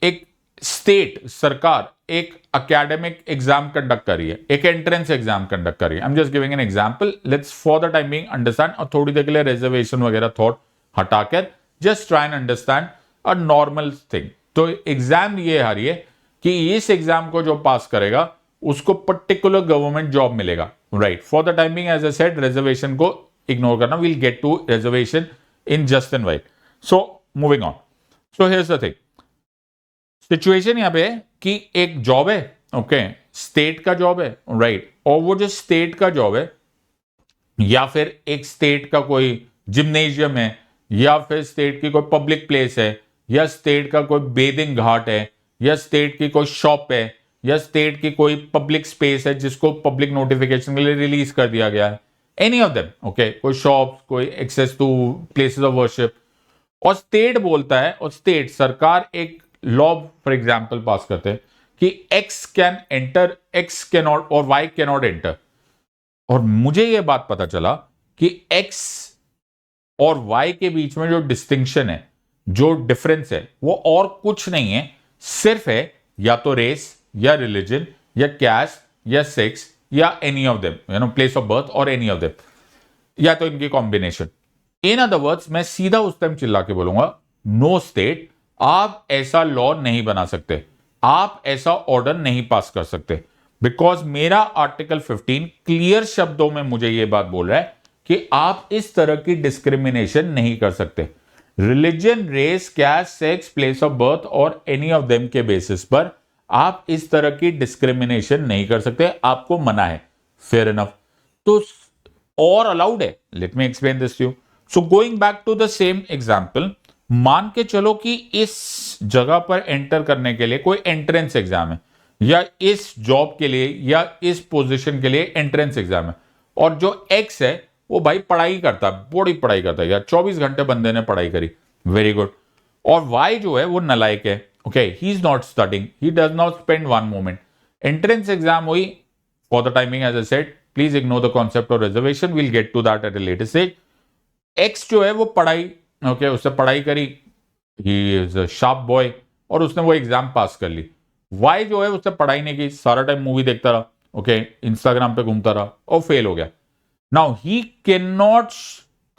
एक स्टेट सरकार एक एकेडमिक एग्जाम कंडक्ट कर रही है, एक एंट्रेंस एग्जाम कंडक्ट कर रही है। I am just giving an example, let's for the time being understand, और थोड़ी देर के लिए रिजर्वेशन वगैरह थॉट हटाकर just try and understand a normal thing. तो एग्जाम ये आ रही है कि इस एग्जाम को जो पास करेगा उसको पर्टिकुलर गवर्नमेंट जॉब मिलेगा, right. For the time being as I said, reservation को इग्नोर करना, we'll get to reservation in just and wait. So moving on, so here's the thing, situation यहां पे है कि एक जॉब है, ओके, स्टेट का जॉब है, राइट, और वो जो स्टेट का जॉब है या फिर एक स्टेट का कोई जिम्नेशियम है या फिर स्टेट की कोई पब्लिक प्लेस है या स्टेट का कोई बेदिंग घाट है या स्टेट की कोई शॉप है या स्टेट की कोई पब्लिक स्पेस है जिसको पब्लिक नोटिफिकेशन के लिए रिलीज कर दिया गया है, एनी ऑफ देम, ओके, कोई शॉप, कोई access to places of worship, और स्टेट बोलता है, और स्टेट सरकार एक लॉ फॉर एग्जाम्पल पास करते हैं कि x can enter, x can not और वाई कैन नॉट एंटर। और मुझे यह बात पता चला कि एक्स और वाई के बीच में जो डिस्टिंक्शन है, जो डिफरेंस है, वो और कुछ नहीं है, सिर्फ है या तो रेस या रिलीजन या कैस्ट या सेक्स या any of them, you know, place of birth और एनी ऑफ देम, या तो इनकी कॉम्बिनेशन। इन अदर वर्ड्स, मैं सीधा उस टाइम चिल्ला के बोलूंगा, नो स्टेट, आप ऐसा लॉ नहीं बना सकते, आप ऐसा ऑर्डर नहीं पास कर सकते, बिकॉज मेरा आर्टिकल 15 क्लियर शब्दों में मुझे यह बात बोल रहा है कि आप इस तरह की डिस्क्रिमिनेशन नहीं कर सकते। Religion, race, caste, sex, place of birth और एनी ऑफ देम के बेसिस पर आप इस तरह की डिस्क्रिमिनेशन नहीं कर सकते, आपको मना है, फेयर इनफ। तो और अलाउड है, let me explain this to you. So going back to the same example, मान के चलो कि इस जगह पर एंटर करने के लिए कोई एंट्रेंस एग्जाम है, या इस जॉब के लिए या इस पोजीशन के लिए एंट्रेंस एग्जाम है, और जो एक्स है वो भाई पढ़ाई करता है, बड़ी पढ़ाई करता है यार, 24 घंटे बंदे ने पढ़ाई करी, वेरी गुड। और वाई जो है वो नालायक है, okay, he is not studying, he does not spend one moment. Entrance exam हुई, for the timing as I said, please ignore the concept of reservation, we'll get to that at a later stage. X जो है वो पढ़ाई, okay, उससे पढ़ाई करी, he is a sharp boy, और उसने वो एग्जाम पास कर ली। वाई जो है उससे पढ़ाई नहीं की, सारा टाइम मूवी देखता रहा, ओके, इंस्टाग्राम पे घूमता रहा और फेल हो गया। Now he can not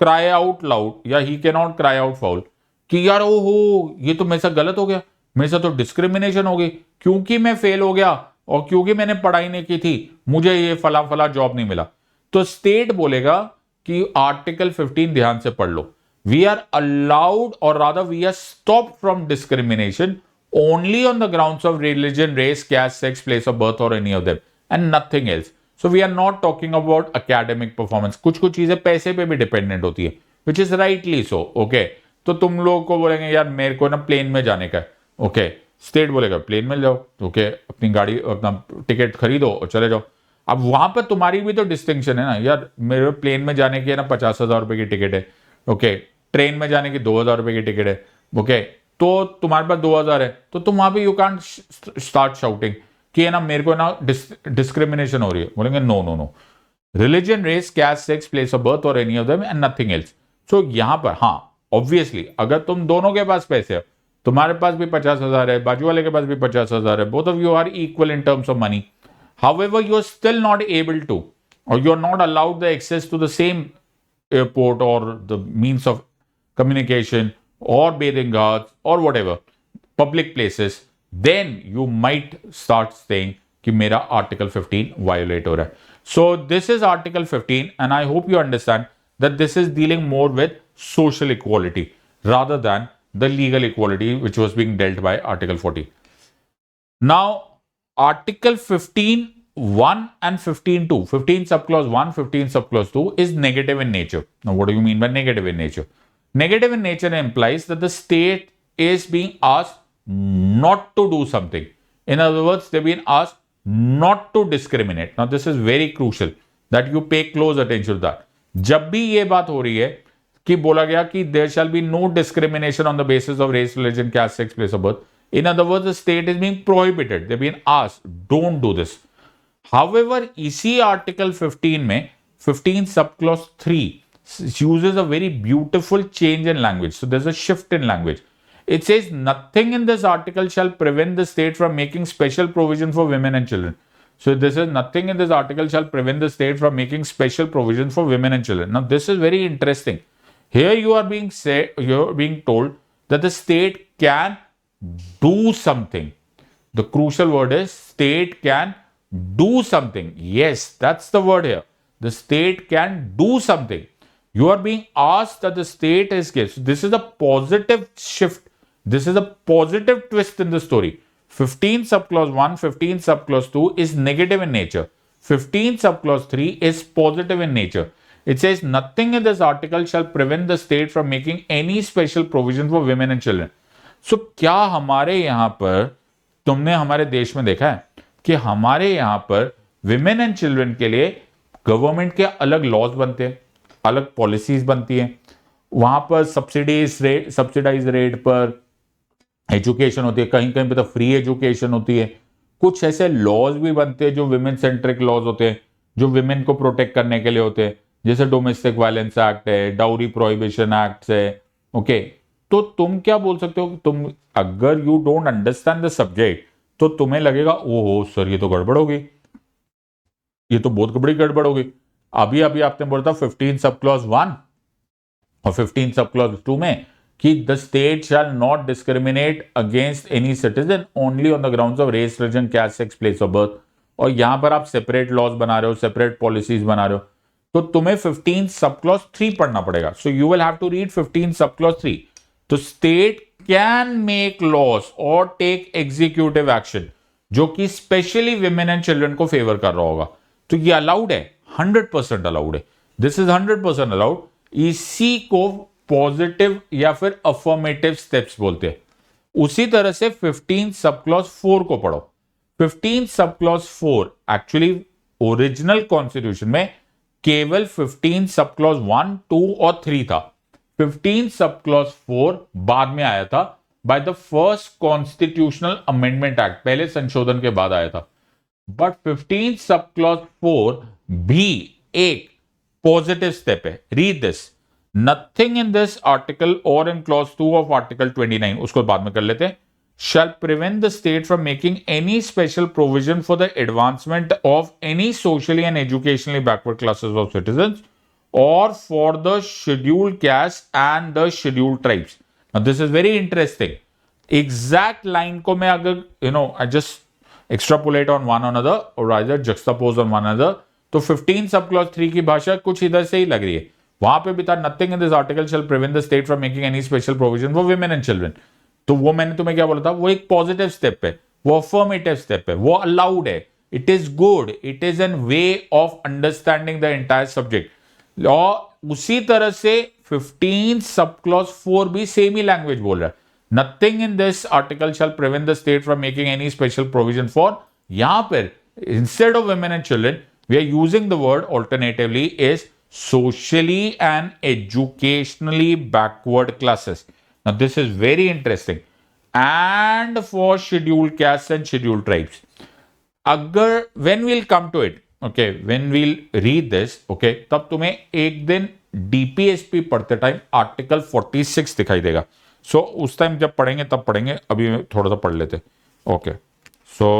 cry out loud या he can not cry out foul कि यार ओहो ये तो मेरे साथ गलत हो गया, मेरे साथ तो डिस्क्रिमिनेशन हो गई, क्योंकि मैं फेल हो गया और क्योंकि मैंने पढ़ाई नहीं की थी मुझे ये फला फला जॉब नहीं मिला। तो स्टेट बोलेगा कि आर्टिकल 15 ध्यान से पढ़ लो, वी आर अलाउड और rather we are stop from discrimination only on the grounds of religion, race, caste, sex, place of birth or any of them and nothing else. So we are not talking about academic performance. कुछ कुछ चीजें पैसे पे भी dependent होती है, which is rightly so, okay? तो तुम लोगों को बोलेंगे यार मेरे को ना प्लेन में जाने का है, ओके, स्टेट बोलेगा प्लेन में जाओ, ओके, अपनी गाड़ी अपना टिकट खरीदो और चले जाओ। अब वहां पर तुम्हारी भी तो डिस्टिंक्शन है ना यार, मेरे प्लेन में जाने की है ना 50,000 रुपए की टिकट है, ओके, ट्रेन में जाने की 2,000 रुपए की टिकट है, ओके, तो तुम्हारे पास 2,000 है, तो तुम वहां पे यू कांट स्टार्ट शाउटिंग कि है ना मेरे को ना डिस्क्रिमिनेशन हो रही है। बोलेंगे no no no, religion, race, caste, sex, place of birth और any of them and nothing else. So यहां पर हाँ, ऑब्वियसली अगर तुम दोनों के पास पैसे है, तुम्हारे पास भी 50,000 है, बाजू वाले के पास भी 50,000 है, both of you are equal in terms of money, however you are still not able to और you are not allowed the access to the same airport और the means of communication or bathing ghats or whatever public places, then you might start saying कि मेरा article 15 violate हो रहा है. So this is article 15 and I hope you understand that this is dealing more with social equality rather than the legal equality which was being dealt by article 14. Now article 15(1) and 15(2), 15 subclause 1, 15 subclause 2 is negative in nature. Now what do you mean by negative in nature? Negative in nature implies that the state is being asked not to do something. In other words, they're being asked not to discriminate. Now, this is very crucial that you pay close attention to that. जब भी ये बात हो रही है कि बोला गया कि there shall be no discrimination on the basis of race, religion, caste, sex, place of birth. In other words, the state is being prohibited. They're being asked, don't do this. However, इसी article 15 में 15 subclause 3 uses a very beautiful change in language. So there's a shift in language. It says nothing in this article shall prevent the state from making special provision for women and children. So this is nothing in this article shall prevent the state from making special provision for women and children. Now this is very interesting. Here you are being told that the state can do something. The crucial word is state can do something. Yes, that's the word here. The state can do something. You are being asked that the state is gives. This is a positive shift. This is a positive twist in the story. 15 subclause 1, 15 subclause 2 is negative in nature. 15 subclause 3 is positive in nature. It says nothing in this article shall prevent the state from making any special provision for women and children. So क्या हमारे यहाँ पर तुमने हमारे देश में देखा है कि हमारे यहाँ पर विमेन एंड चिल्ड्रन के लिए गवर्नमेंट के अलग लॉज बनते हैं, अलग पॉलिसीज बनती हैं, वहां पर सब्सिडाइज रेट पर एजुकेशन होती है, कहीं कहीं पे तो फ्री एजुकेशन होती है, कुछ ऐसे लॉज भी बनते हैं जो विमेन सेंट्रिक लॉज होते हैं, जो विमेन को प्रोटेक्ट करने के लिए होते हैं, जैसे डोमेस्टिक वायलेंस एक्ट है, डाउरी प्रोहिबिशन एक्ट है। ओके, तो तुम क्या बोल सकते हो, तुम अगर you don't understand the subject तो तुम्हें लगेगा ओहो सर ये तो गड़बड़ होगी, ये तो बहुत बड़ी गड़बड़ होगी। अभी अभी आपने बोला था 15 सब क्लॉज 1 और 15 सब क्लॉज 2 में कि the state shall not discriminate against any citizen only on the grounds of race, religion, caste, sex, place of birth. और यहां पर आप सेपरेट लॉज बना रहे हो, सेपरेट पॉलिसीज बना रहे हो, तो तुम्हें 15 सब क्लॉज 3 पढ़ना पड़ेगा। So you will have to read 15 sub clause 3। तो स्टेट कैन मेक लॉज और टेक एग्जीक्यूटिव एक्शन जो कि स्पेशली विमेन एंड चिल्ड्रन को फेवर कर रहा होगा। तो ये अलाउड है, 100% अलाउड है, दिस इज 100% अलाउड। इसी को पॉजिटिव या फिर अफर्मेटिव स्टेप्स बोलते हैं। उसी तरह से 15 सब क्लॉज 4 को पढ़ो। 15 sub clause 4 actually original constitution में केवल 15 सब क्लॉज 1, 2 और 3 था। 15 सब क्लॉज 4 बाद में आया था by the first constitutional amendment act, पहले संशोधन के बाद आया था। बट 15 सब क्लॉज 4 भी एक पॉजिटिव स्टेप है। Read this, nothing in this article और इन क्लॉज 2 ऑफ आर्टिकल 29, उसको बाद में कर लेते हैं, shall prevent the state from making any special provision for the advancement of any socially and educationally backward classes of citizens or for the scheduled caste and the scheduled tribes. Now this is very interesting. Exact line को मैं अगर I just extrapolate on one another or rather juxtapose on one another, तो 15 sub clause 3 की भाषा कुछ इधर से ही लग रही है। वहां पे भी था nothing in this article shall prevent the state from making any special provision for women and children. तो वो मैंने तुम्हें क्या बोला था, वो एक पॉजिटिव स्टेप है, वो अफर्मेटिव स्टेप है, वो अलाउड है, it is good, it is an way of understanding the entire subject. और उसी तरह से 15 सब क्लॉज 4 भी सेम ही लैंग्वेज बोल रहा है, nothing in this article shall prevent the state from making any special provision for, यहां पर instead of women and children we are using the word alternatively is socially and educationally backward classes. Now this is very interesting. And for scheduled castes and scheduled tribes. अगर when we'll come to it, okay, when we'll read this, okay, तब तुम्हें एक दिन DPSP पढ़ते time article 46 दिखाई देगा। सो उस time जब पढ़ेंगे तब पढ़ेंगे, अभी थोड़ा सा पढ़ लेते। Okay, so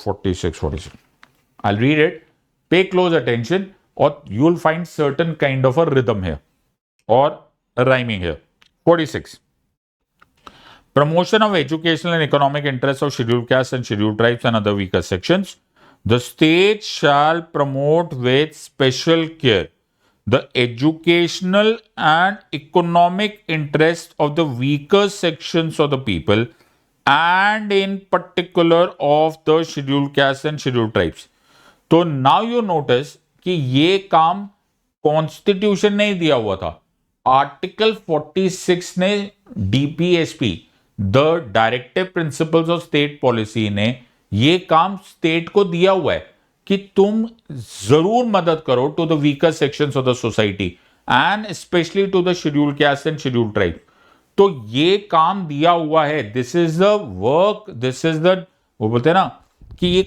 46 I'll read it, pay close attention or you will find certain kind of a rhythm here or a rhyming here. 46. Promotion of educational and economic interests of scheduled castes and scheduled tribes and other weaker sections. The state shall promote with special care the educational and economic interests of the weaker sections of the people and in particular of the scheduled castes and scheduled tribes. So now you notice कि ये काम constitution ने दिया हुआ था, article 46 ने DPSP the directive principles of state policy ने ये काम स्टेट को दिया हुआ है कि तुम जरूर मदद करो to the weaker sections of the society and specially to the scheduled caste and scheduled tribe. तो ये काम दिया हुआ है, this is the work, this is the, वो बोलते हैं ना कि ये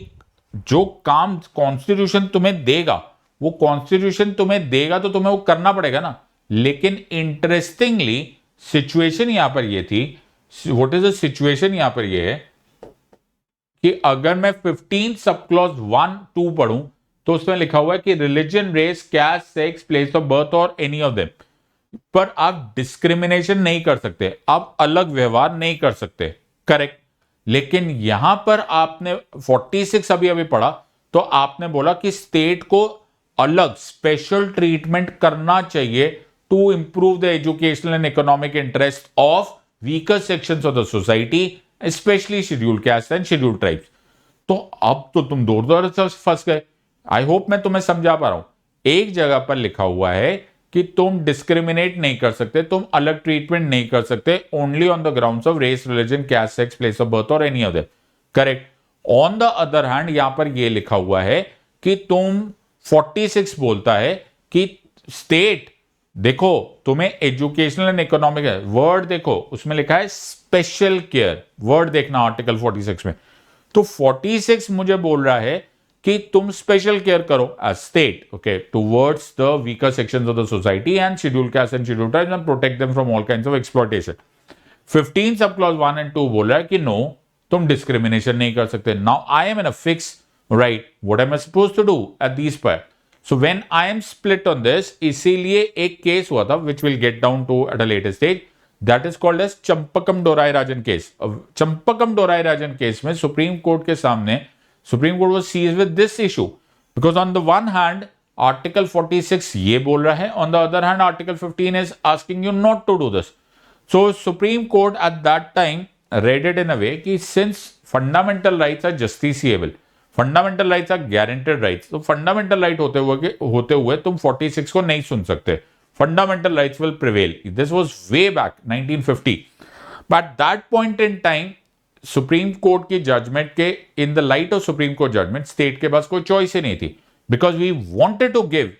जो काम कॉन्स्टिट्यूशन तुम्हें देगा, वो कॉन्स्टिट्यूशन तुम्हें देगा तो तुम्हें वो करना पड़ेगा ना। लेकिन इंटरेस्टिंगली सिचुएशन यहां पर ये थी, व्हाट इज द सिचुएशन यहां पर ये है कि अगर मैं 15 सब क्लॉज 1 2 पढ़ूं तो उसमें लिखा हुआ है कि religion, race, caste, sex, place of birth और एनी ऑफ देम, पर आप डिस्क्रिमिनेशन नहीं कर सकते, आप अलग व्यवहार नहीं कर सकते, करेक्ट। लेकिन यहां पर आपने 46 अभी अभी पढ़ा तो आपने बोला कि स्टेट को अलग स्पेशल ट्रीटमेंट करना चाहिए to improve the educational and economic interest of weaker sections of the society, specially scheduled caste and scheduled tribes. तो अब तो तुम दूर दूर से फंस गए। आई होप मैं तुम्हें समझा पा रहा हूं। एक जगह पर लिखा हुआ है कि तुम डिस्क्रिमिनेट नहीं कर सकते, तुम अलग ट्रीटमेंट नहीं कर सकते, only on the grounds of race, religion, caste, sex, place of birth और any other, correct. On the other hand यहां पर यह लिखा हुआ है कि तुम 46 बोलता है कि स्टेट, देखो तुम्हें एजुकेशनल एंड इकोनॉमिक वर्ड देखो उसमें लिखा है स्पेशल केयर, वर्ड देखना आर्टिकल 46 में। तो 46 मुझे बोल रहा है कि तुम स्पेशल केयर करो as state, okay, towards the weaker sections of the society and scheduled caste and scheduled tribes and protect them from all kinds of exploitation. 15 sub clause 1 and 2 बोल रहा है कि नो, तुम डिस्क्रिमिनेशन नहीं कर सकते। Now I am in a fix right, what am I supposed to do at this point? So when I am split on this, इसीलिए एक केस हुआ था which will get down to at a later stage, that is called as Champakam Dorairajan case. Champakam Dorairajan case में supreme court के सामने supreme court was seized with this issue because on the one hand article 46 ये बोल रहा है, on the other hand article 15 is asking you not to do this. So Supreme Court at that time read it in a way कि since fundamental rights are justiciable, fundamental rights are guaranteed rights, तो fundamental right होते हुए तुम 46 को नहीं सुन सकते, fundamental rights will prevail. This was way back 1950, but at that point in time supreme court की judgment के, in the light of supreme court judgment, state के पास कोई चॉइस ही नहीं थी, because we wanted to give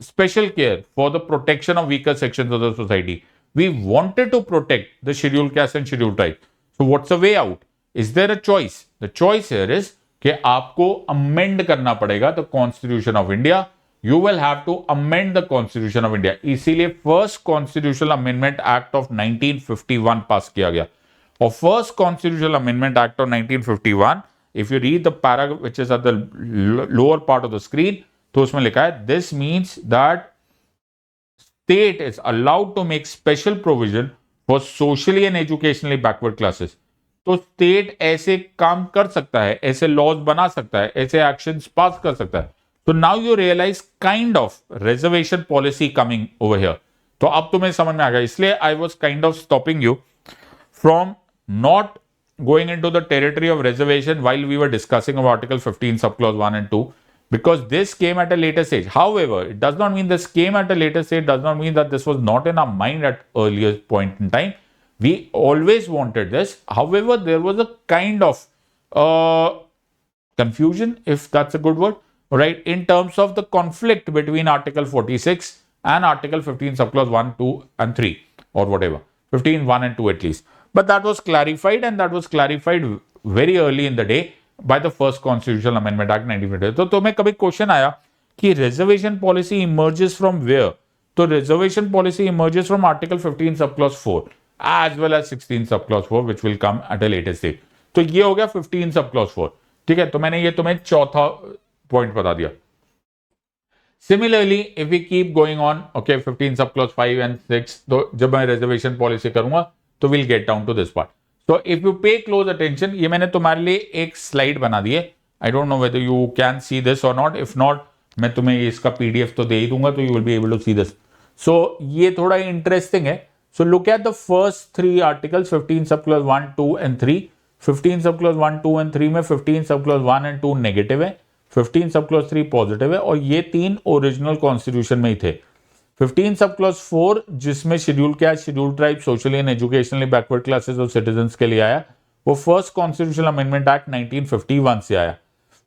special care for the protection of weaker sections of the society, we wanted to protect the scheduled caste and scheduled tribe. So what's a way out? Is there a choice? The choice here is कि आपको amend करना पड़ेगा the constitution of India, you will have to amend the constitution of India. इसीलिए first constitutional amendment act of 1951 pass किया गया। Or first constitutional amendment act of 1951, if you read the paragraph which is at the lower part of the screen, तो उसमें लिखा है this means that state is allowed to make special provision for socially and educationally backward classes. तो state ऐसे काम कर सकता है, ऐसे लॉज बना सकता है, ऐसे एक्शंस पास कर सकता है। तो now you realise kind of reservation policy coming over here. तो अब तुम्हें समझ में आ गया, इसलिए I was kind of stopping you from not going into the territory of reservation while we were discussing of article 15 subclause 1 and 2, because this came at a later stage. However, it does not mean this came at a later stage, does not mean that this was not in our mind at earlier point in time. We always wanted this. However, there was a kind of confusion, if that's a good word, right, in terms of the conflict between article 46 and article 15 subclause 1, 2 and 3 or whatever, 15, 1 and 2 at least. But that was clarified, and that was clarified very early in the day by the first Constitutional Amendment Act 1958. तो तुम्हें कभी question आया कि reservation policy emerges from where? तो reservation policy emerges from article 15 sub clause 4 as well as 16 sub clause 4 which will come at a latest stage. तो ये हो गया 15 सब क्लॉज 4, ठीक है। तो मैंने ये तुम्हें चौथा पॉइंट बता दिया। Similarly, if we keep going on, okay, 15 sub clause 5 and 6, तो जब मैं रिजर्वेशन पॉलिसी करूंगा तो will get down to this part. So if you pay close attention, ये मैंने तुम्हारे लिए एक स्लाइड बना दी है। I don't know whether you can see this और नॉट, इफ नॉट मैं तुम्हें इसका पीडीएफ तो दे ही दूंगा, तो you will be able to see this. So ये थोड़ा इंटरेस्टिंग है। So look at the first 3 articles, 15 sub clause 1, 2 and 3। 15 sub clause 1, 2 and 3 में 15 सब क्लॉज 1 and 2 नेगेटिव है, 15 सब क्लॉज 3 पॉजिटिव है, और ये 3 ओरिजिनल कॉन्स्टिट्यूशन में ही थे। 15 सब क्लॉज 4 जिसमें schedule caste, schedule tribe, socially and educationally backward classes और citizens के लिए आया, वो फर्स्ट कॉन्स्टिट्यूशनल अमेंडमेंट एक्ट 1951 से आया।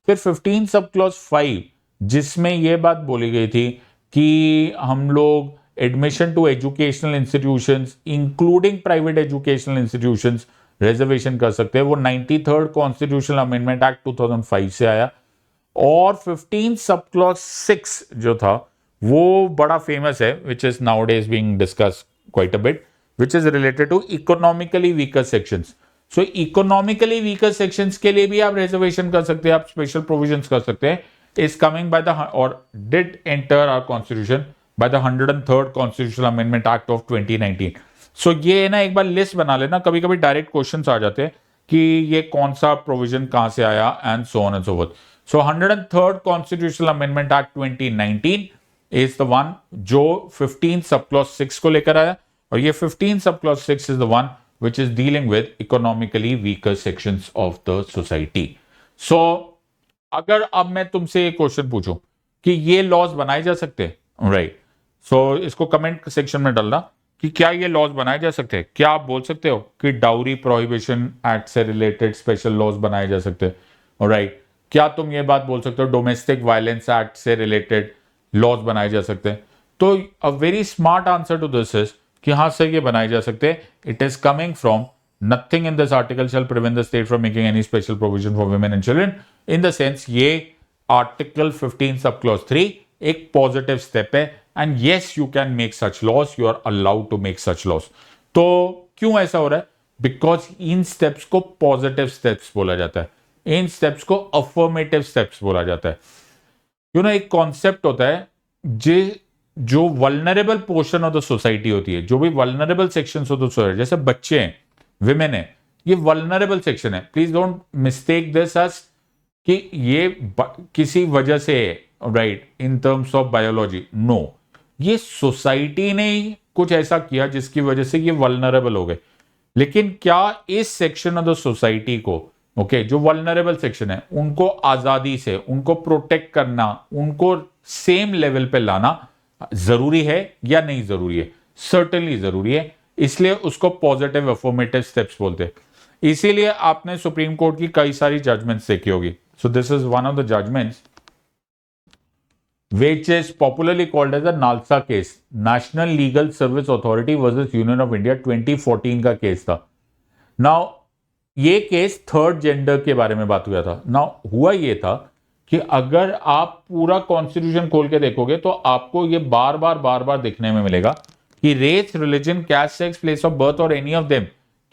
फिर 15 सब क्लॉज 5 जिसमें यह बात बोली गई थी कि हम लोग admission to educational institutions including private educational institutions reservation कर सकते हैं, वो 93rd कॉन्स्टिट्यूशनल अमेंडमेंट एक्ट 2005 से आया। और 15 सब क्लॉज 6 जो था वो बड़ा फेमस है, which is nowadays being discuss quite a bit. Which is related to economically weaker sections. So economically weaker sections के लिए भी आप रिजर्वेशन कर सकते हैं, आप स्पेशल प्रोविजंस कर सकते हैं। इज कमिंग बाय द और did enter our constitution by the 103rd constitutional amendment act of 2019। सो ये ना एक बार लिस्ट बना लेना, कभी कभी डायरेक्ट क्वेश्चंस आ जाते हैं कि ये कौन सा प्रोविजन कहां से आया and so on and so forth. So 103rd constitutional amendment act 2019 is the one जो 15 सब क्लॉज 6 को लेकर आया, और ये 15 sub clause 6 is the one which is dealing with economically weaker sections of the society. So, अगर अब मैं तुमसे ये क्वेश्चन पूछूं कि ये लॉज बनाए जा सकते हैं, राइट? सो इसको कमेंट सेक्शन में डालना कि क्या ये लॉज बनाए जा सकते हैं। क्या आप बोल सकते हो कि डाउरी प्रोहिबिशन एक्ट से रिलेटेड स्पेशल लॉज बनाए जा सकते हैं, राइट? क्या तुम ये बात बोल सकते हो डोमेस्टिक वायलेंस एक्ट से रिलेटेड लॉज बनाए जा सकते हैं? तो a very smart answer to this is कि हाँ सर ये बनाए जा सकते हैं। It is coming from nothing in this article shall prevent the state from making any special provision for women and children. In the sense ये article 15 sub clause 3 एक positive step है, and yes you can make such laws, you are allowed to make such laws. तो क्यों ऐसा हो रहा है? Because इन स्टेप्स को पॉजिटिव स्टेप्स बोला जाता है, इन स्टेप्स को अफर्मेटिव स्टेप्स बोला जाता है। यू नो एक कॉन्सेप्ट होता है जो vulnerable portion of the society होती है, जो भी vulnerable sections of the society, जैसे बच्चे हैं, विमेन है, ये वल्नरेबल सेक्शन है। Please don't mistake this as कि ये किसी वजह से है, right, in terms of biology. No, ये सोसाइटी ने कुछ ऐसा किया जिसकी वजह से ये वल्नरेबल हो गए। लेकिन क्या इस सेक्शन ऑफ द सोसाइटी को, ओके, जो वल्नरेबल सेक्शन है, उनको आजादी से, उनको प्रोटेक्ट करना, उनको सेम लेवल पे लाना जरूरी है या नहीं जरूरी है? सर्टेनली जरूरी है, इसलिए उसको पॉजिटिव अफर्मेटिव स्टेप्स बोलते हैं। इसीलिए आपने सुप्रीम कोर्ट की कई सारी जजमेंट्स देखी होगी। So this is one of the judgments which is popularly called as the NALSA case, national legal service authority versus union of India, 2014 का केस था। नाउ ये केस थर्ड जेंडर के बारे में बात हुआ था। नाउ हुआ ये था कि अगर आप पूरा कॉन्स्टिट्यूशन खोल के देखोगे तो आपको ये बार बार देखने में मिलेगा कि race, religion, caste, sex, place of birth और एनी ऑफ देम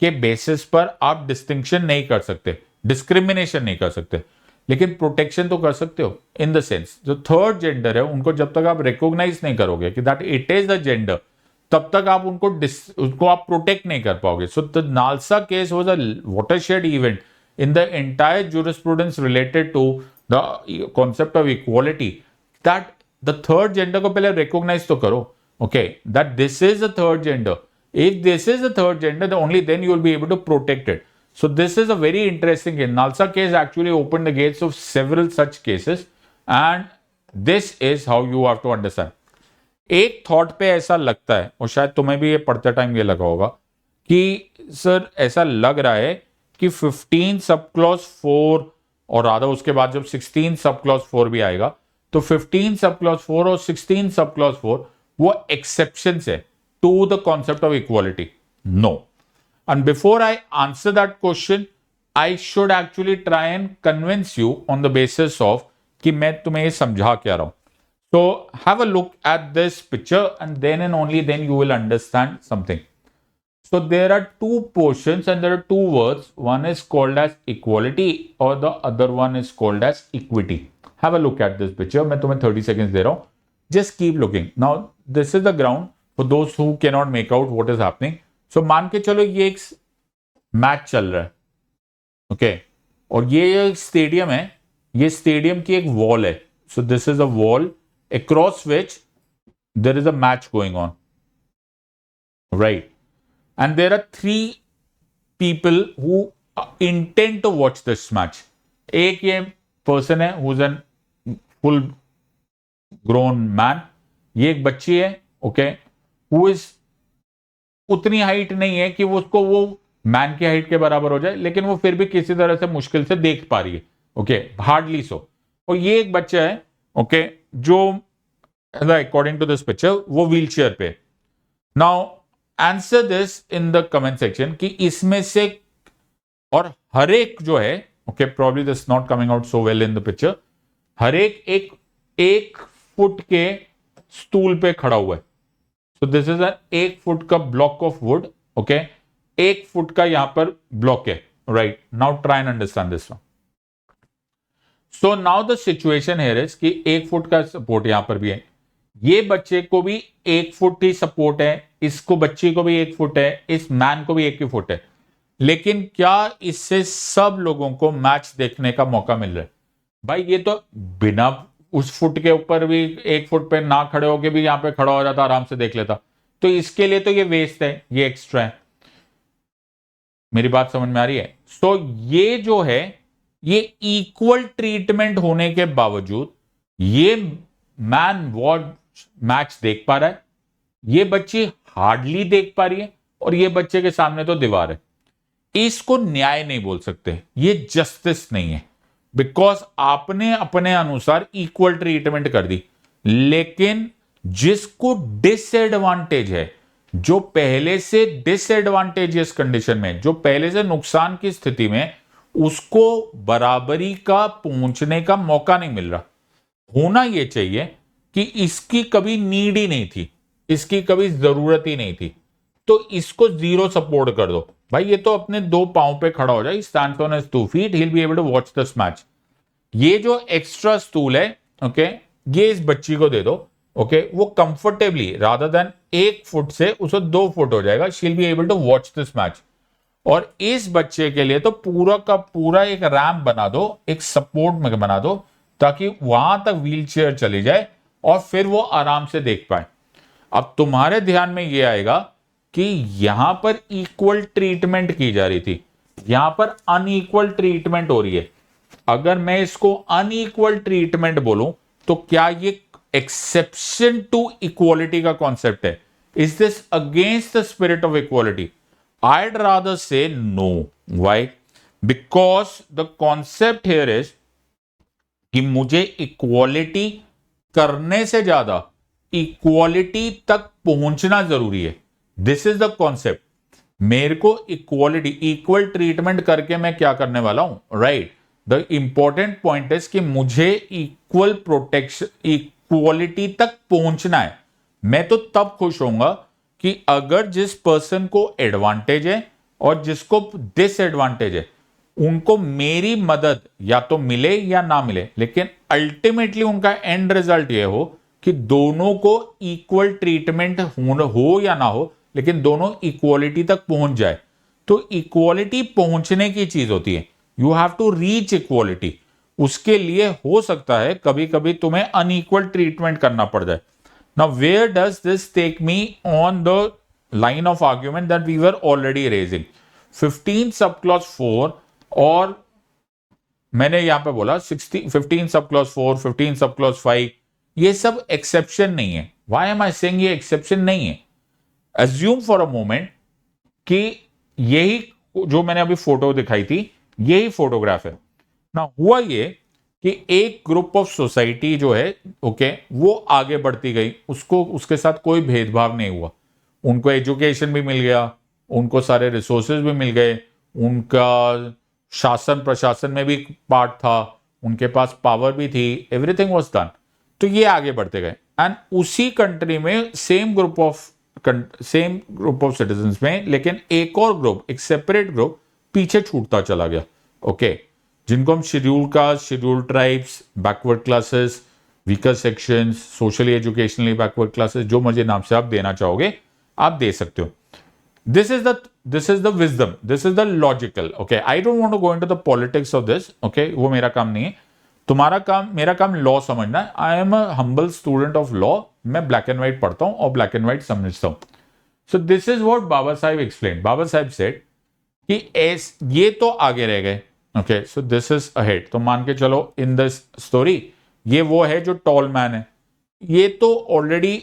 के बेसिस पर आप डिस्टिंक्शन नहीं कर सकते, डिस्क्रिमिनेशन नहीं कर सकते, लेकिन प्रोटेक्शन तो कर सकते हो। इन द सेंस जो थर्ड जेंडर है उनको जब तक आप रिकॉग्नाइज नहीं करोगे कि that it is the gender, तब तक आप उनको आप प्रोटेक्ट नहीं कर पाओगे। So the NALSA case was a watershed event in the entire jurisprudence related to the concept of equality, that the third gender को पहले recognize तो करो, okay, that this is a third gender. If this is a third gender, then only then you will be able to protect it. So this is a very interesting case. Nalsa case actually opened the gates of several such cases, and this is how you have to understand. एक thought पे ऐसा लगता है, और शायद तुम्हें भी ये पढ़ते टाइम ये लगा होगा कि सर ऐसा लग रहा है कि 15 सब क्लॉज 4 और आधा उसके बाद जब 16 सब क्लॉज 4 भी आएगा तो 15 सब क्लॉज 4 और 16 सब क्लॉज 4 वो एक्सेप्शन है to the concept of equality. No, and before I answer that question I should actually try and convince you on the basis of कि मैं तुम्हें ये समझा क्या रहा हूं। So have a look at this picture and then and only then you will understand something. So there are two portions and there are two words. One is called as equality or the other one is called as equity. Have a look at this picture. मैं तुम्हें 30 seconds दे रहा हूं. Just keep looking. Now this is the ground for those who cannot make out what is happening. So मान के चलो ये एक match चल रहा है, okay? और ये स्टेडियम है, ये स्टेडियम की एक वॉल है. So this is a wall across which there is a match going on, right? And there are three people who intend to watch this match. एक ये person है who's a full grown man. ये एक बच्ची है, okay, who is उतनी height नहीं है कि वो उसको वो मैन की हाइट के बराबर हो जाए, लेकिन वो फिर भी किसी तरह से मुश्किल से देख पा रही है, okay, हार्डली सो. और ये एक बच्चा है, okay, जो अकॉर्डिंग टू दिस पिक्चर वो व्हील चेयर पे. Now answer this in the comment section कि इसमें से और हर एक जो है, okay, probably this not coming out so well in the picture, हर एक एक फुट के स्टूल पे खड़ा हुआ है. So this is an 1 foot का block of wood, okay, 1 foot का यहां पर ब्लॉक है, right. Now try and understand this one. So now the situation here is कि 1 फुट का सपोर्ट यहां पर भी है, ये बच्चे को भी 1 फुट ही सपोर्ट है, इसको बच्ची को भी 1 फुट है, इस मैन को भी 1 ही फुट है। लेकिन क्या इससे सब लोगों को मैच देखने का मौका मिल रहा है? भाई ये तो बिना उस फुट के ऊपर भी 1 फुट पे ना खड़े होके भी यहां पे खड़ा हो जाता, आराम से देख लेता। तो इसके लिए तो ये वेस्ट है, ये एक्स्ट्रा है। मेरी बात समझ में आ रही है? सो ये जो है, ये इक्वल ट्रीटमेंट होने के बावजूद ये मैन वॉच मैच देख पा रहा है, ये बच्ची हार्डली देख पा रही है, और ये बच्चे के सामने तो दीवार है। इसको न्याय नहीं बोल सकते, ये जस्टिस नहीं है, बिकॉज आपने अपने अनुसार इक्वल ट्रीटमेंट कर दी। लेकिन जिसको डिसएडवांटेज है, जो पहले से डिसएडवांटेजियस कंडीशन में, जो पहले से नुकसान की स्थिति में, उसको बराबरी का पहुंचने का मौका नहीं मिल रहा। होना यह चाहिए कि इसकी कभी नीड ही नहीं थी, इसकी कभी जरूरत ही नहीं थी, तो इसको 0 सपोर्ट कर दो। भाई ये तो अपने 2 पांव पे खड़ा हो जाए, stands on his 2 feet, he'll be able to watch this match। ये जो एक्स्ट्रा स्टूल है, ओके, ये इस बच्ची को दे दो, ओके, वो कंफर्टेबली रादर देन 1 फुट से उसे 2 फुट हो जाएगा, she'll be able to watch this match। और इस बच्चे के लिए तो पूरा का पूरा एक रैम्प बना दो, एक सपोर्ट में बना दो, ताकि वहां तक व्हील चेयर चली जाए और फिर वो आराम से देख पाए। अब तुम्हारे ध्यान में ये आएगा कि यहां पर इक्वल ट्रीटमेंट की जा रही थी, यहां पर अनइक्वल ट्रीटमेंट हो रही है। अगर मैं इसको अनइक्वल ट्रीटमेंट बोलूं तो क्या ये एक्सेप्शन टू इक्वालिटी का कॉन्सेप्ट है? Is this against the spirit of equality? I'd rather say no. Why? Because the concept here is कि मुझे इक्वालिटी करने से ज्यादा इक्वालिटी तक पहुंचना जरूरी है। This is the concept. मेरे को इक्वालिटी, इक्वल ट्रीटमेंट करके मैं क्या करने वाला हूं, right? The important point is कि मुझे इक्वल प्रोटेक्शन, इक्वालिटी तक पहुंचना है। मैं तो तब खुश होऊंगा कि अगर जिस पर्सन को एडवांटेज है और जिसको डिसएडवांटेज है, उनको मेरी मदद या तो मिले या ना मिले, लेकिन अल्टीमेटली उनका एंड रिजल्ट ये हो कि दोनों को इक्वल ट्रीटमेंट हो या ना हो, लेकिन दोनों इक्वालिटी तक पहुंच जाए। तो इक्वालिटी पहुंचने की चीज होती है, you have to reach equality. उसके लिए हो सकता है कभी कभी तुम्हें अनइक्वल ट्रीटमेंट करना पड़ जाए। Now, where does this take me on the line of argument that we were already raising? 15 subclause 4 और मैंने यहां पे बोला 15 subclause 4, 15 subclause 5, ये सब एक्सेप्शन नहीं है। Why am I saying ये एक्सेप्शन नहीं है? Assume for a moment कि यही जो मैंने अभी फोटो दिखाई थी, यही फोटोग्राफ है ना। हुआ ये कि एक ग्रुप ऑफ सोसाइटी जो है, ओके, वो आगे बढ़ती गई, उसको उसके साथ कोई भेदभाव नहीं हुआ, उनको एजुकेशन भी मिल गया, उनको सारे रिसोर्सेज भी मिल गए, उनका शासन प्रशासन में भी पार्ट था, उनके पास पावर भी थी, एवरीथिंग वाज डन। तो ये आगे बढ़ते गए, एंड उसी कंट्री में सेम ग्रुप ऑफ सिटीजन्स में, लेकिन एक और ग्रुप, एक सेपरेट ग्रुप पीछे छूटता चला गया, ओके, जिनको हम schedule caste, schedule tribes, backward classes, weaker sections, socially educationally backward classes, जो मर्जी नाम से आप देना चाहोगे आप दे सकते हो। This is the wisdom, this is the logical, okay. I don't want to go into the politics of this, okay, वो मेरा काम नहीं है। तुम्हारा काम, मेरा काम लॉ समझना है। I am a humble student of law, मैं ब्लैक एंड व्हाइट पढ़ता हूं और ब्लैक एंड व्हाइट समझता हूं। So this is what Baba Saheb explain. Baba Saheb said कि ये तो आगे रह गए, okay, so this is ahead. तो मान के चलो इन दिस स्टोरी ये वो है जो टॉल मैन है, ये तो ऑलरेडी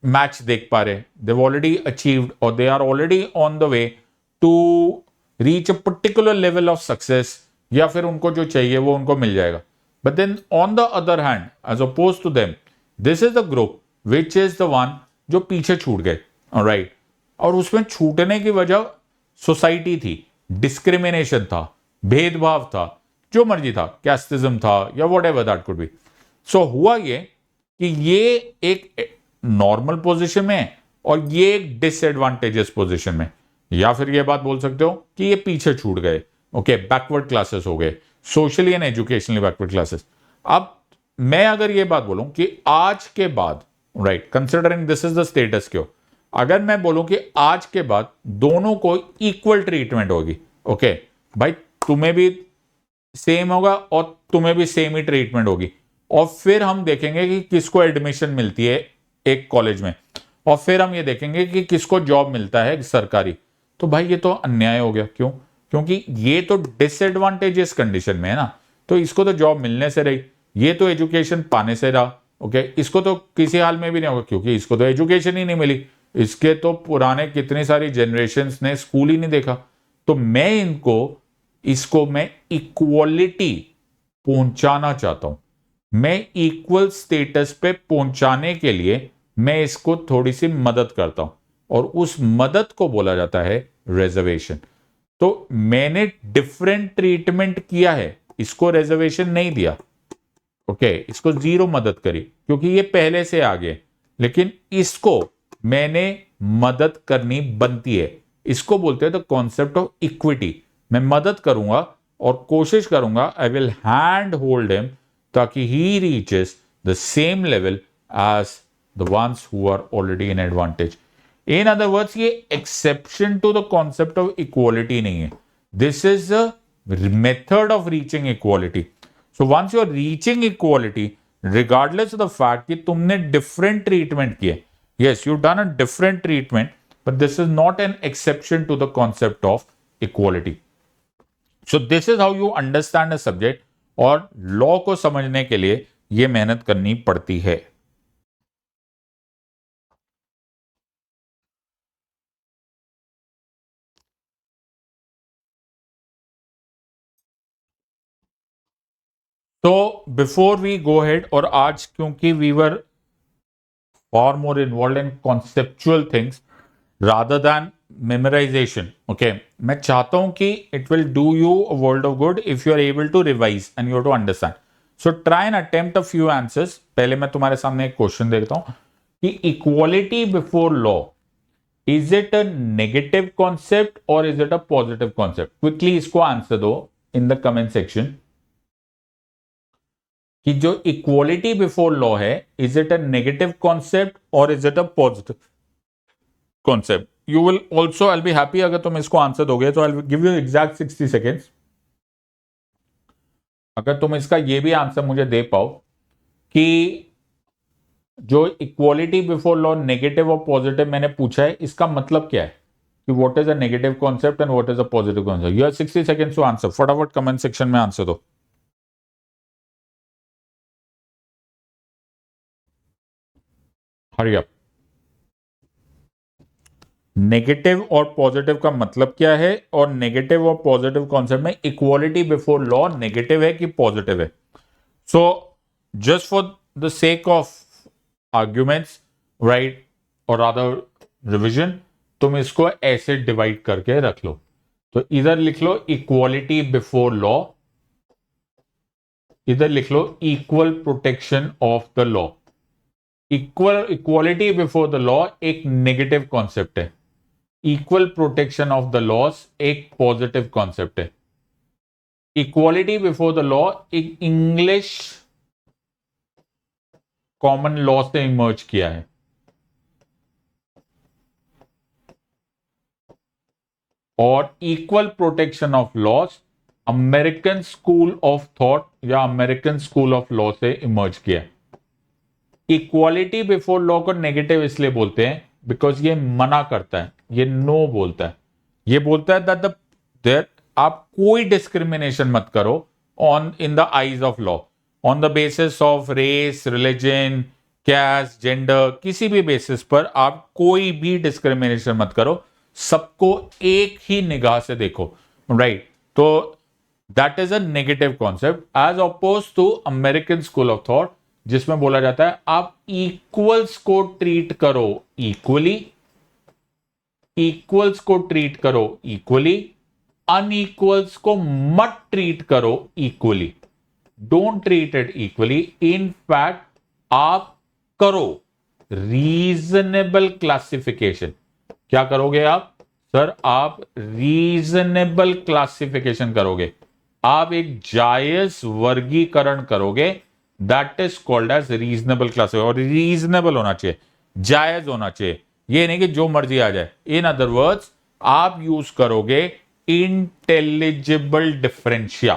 मैच देख पा रहे, देव ऑलरेडी अचीव्ड और they are already on the way to reach a particular level of success, या फिर उनको जो चाहिए वो उनको मिल जाएगा। But then on the other hand, as oppose to them, this is the group which is the one जो पीछे छूट गए, राइट। और उसमें छूटने की वजह सोसाइटी थी, डिस्क्रिमिनेशन था, भेदभाव था, जो मर्जी था, कैस्टिज्म था, या whatever that could be. So हुआ ये कि ये एक नॉर्मल पोजीशन में है और ये एक डिसएडवांटेजेस पोजीशन में, या फिर ये बात बोल सकते हो कि ये पीछे छूट गए, ओके, बैकवर्ड क्लासेस हो गए, socially and educationally backward classes. अब मैं अगर ये बात बोलूं कि आज के बाद, right, considering this is the status क्यो, अगर मैं बोलूं कि आज के बाद दोनों को इक्वल ट्रीटमेंट होगी, ओके भाई, तुम्हें भी सेम होगा और तुम्हें भी सेम ही ट्रीटमेंट होगी, और फिर हम देखेंगे कि किसको एडमिशन मिलती है एक कॉलेज में, और फिर हम ये देखेंगे कि किसको जॉब मिलता है सरकारी, तो भाई ये तो अन्याय हो गया। क्यों? क्योंकि ये तो डिसएडवांटेजेस कंडीशन में है ना, तो इसको तो जॉब मिलने से रही, ये तो एजुकेशन पाने से रहा, ओके, इसको तो किसी हाल में भी नहीं होगा क्योंकि इसको तो एजुकेशन ही नहीं मिली, इसके तो पुराने कितनी सारी जनरेशन्स ने स्कूल ही नहीं देखा। तो मैं इसको मैं इक्वालिटी पहुंचाना चाहता हूं, मैं इक्वल स्टेटस पे पहुंचाने के लिए मैं इसको थोड़ी सी मदद करता हूं, और उस मदद को बोला जाता है रिजर्वेशन। तो मैंने डिफरेंट ट्रीटमेंट किया है, इसको रिजर्वेशन नहीं दिया, ओके, इसको जीरो मदद करी क्योंकि ये पहले से आ गए, लेकिन इसको मैंने मदद करनी बनती है। इसको बोलते हैं द कॉन्सेप्ट ऑफ इक्विटी। मैं मदद करूंगा और कोशिश करूंगा, I will hand hold him ताकि he reaches the same level as the ones who are already in advantage. In other words, ये exception to the concept of equality नहीं है, this is a method of reaching equality. So once you are reaching equality, regardless of the fact कि तुमने different treatment किए, yes, you've done a different treatment, but this is not an exception to the concept of equality. So this is how you understand a subject, और law को समझने के लिए यह मेहनत करनी पड़ती है। तो बिफोर वी गो हेड, और आज क्योंकि we were far more involved in conceptual things rather than memorization, okay, मैं चाहता हूं कि it will do you a world of good if you are able to revise and you have to understand. So try and attempt a few answers. पहले मैं तुम्हारे सामने एक question देखता हूं कि equality before law, is it a negative concept or is it a positive concept? Quickly इसको answer दो in the comment section कि जो इक्वालिटी बिफोर लॉ है, is it a negative concept और is it a positive concept? You will also, I be happy अगर तुम इसको answer दोगे, तो I give you exact 60 seconds. अगर तुम इसका ये भी आंसर मुझे दे पाओ कि जो इक्वालिटी बिफोर लॉ नेगेटिव और पॉजिटिव मैंने पूछा है, इसका मतलब क्या है, कि what is a negative concept and what is a positive concept? You have 60 seconds to answer. फटाफट कमेंट सेक्शन में आंसर दो। Hurry up. नेगेटिव और पॉजिटिव का मतलब क्या है, और नेगेटिव और पॉजिटिव कॉन्सेप्ट में इक्वालिटी बिफोर लॉ नेगेटिव है कि पॉजिटिव है? So just for the sake of arguments, right, और अदर रिविजन, तुम इसको ऐसे डिवाइड करके रख लो। तो इधर लिख लो इक्वालिटी बिफोर लॉ, इधर लिख लो equal protection of the law. Equality before the law एक नेगेटिव कॉन्सेप्ट है, equal protection of the laws एक पॉजिटिव कॉन्सेप्ट है। इक्वालिटी बिफोर द लॉ एक इंग्लिश कॉमन लॉ से इमर्ज किया है, और equal protection of laws American school of thought या अमेरिकन स्कूल ऑफ लॉ से इमर्ज किया है। इक्वालिटी बिफोर लॉ को नेगेटिव इसलिए बोलते हैं बिकॉज ये मना करता है, ये नो बोलता है, ये बोलता है दैट देयर आप कोई डिस्क्रिमिनेशन मत करो on in the eyes of law, on the basis of race, religion, caste, gender, किसी भी बेसिस पर आप कोई भी डिस्क्रिमिनेशन मत करो, सबको एक ही निगाह से देखो, राइट? तो that is a negative concept as oppose to American school of thought, जिसमें बोला जाता है आप इक्वल्स को ट्रीट करो इक्वली, इक्वल्स को ट्रीट करो इक्वली, अनइक्वल्स को मत ट्रीट करो equally, don't treat it equally, in fact आप करो, रीजनेबल क्लासिफिकेशन। क्या करोगे आप सर? आप रीजनेबल क्लासिफिकेशन करोगे, आप एक जायज वर्गीकरण करोगे, that is called as reasonable classification. और रीजनेबल होना चाहिए, जायज होना चाहिए, ये नहीं कि जो मर्जी आ जाए। इन अदर वर्ड्स आप यूज करोगे इंटेलिजिबल डिफरेंशिया।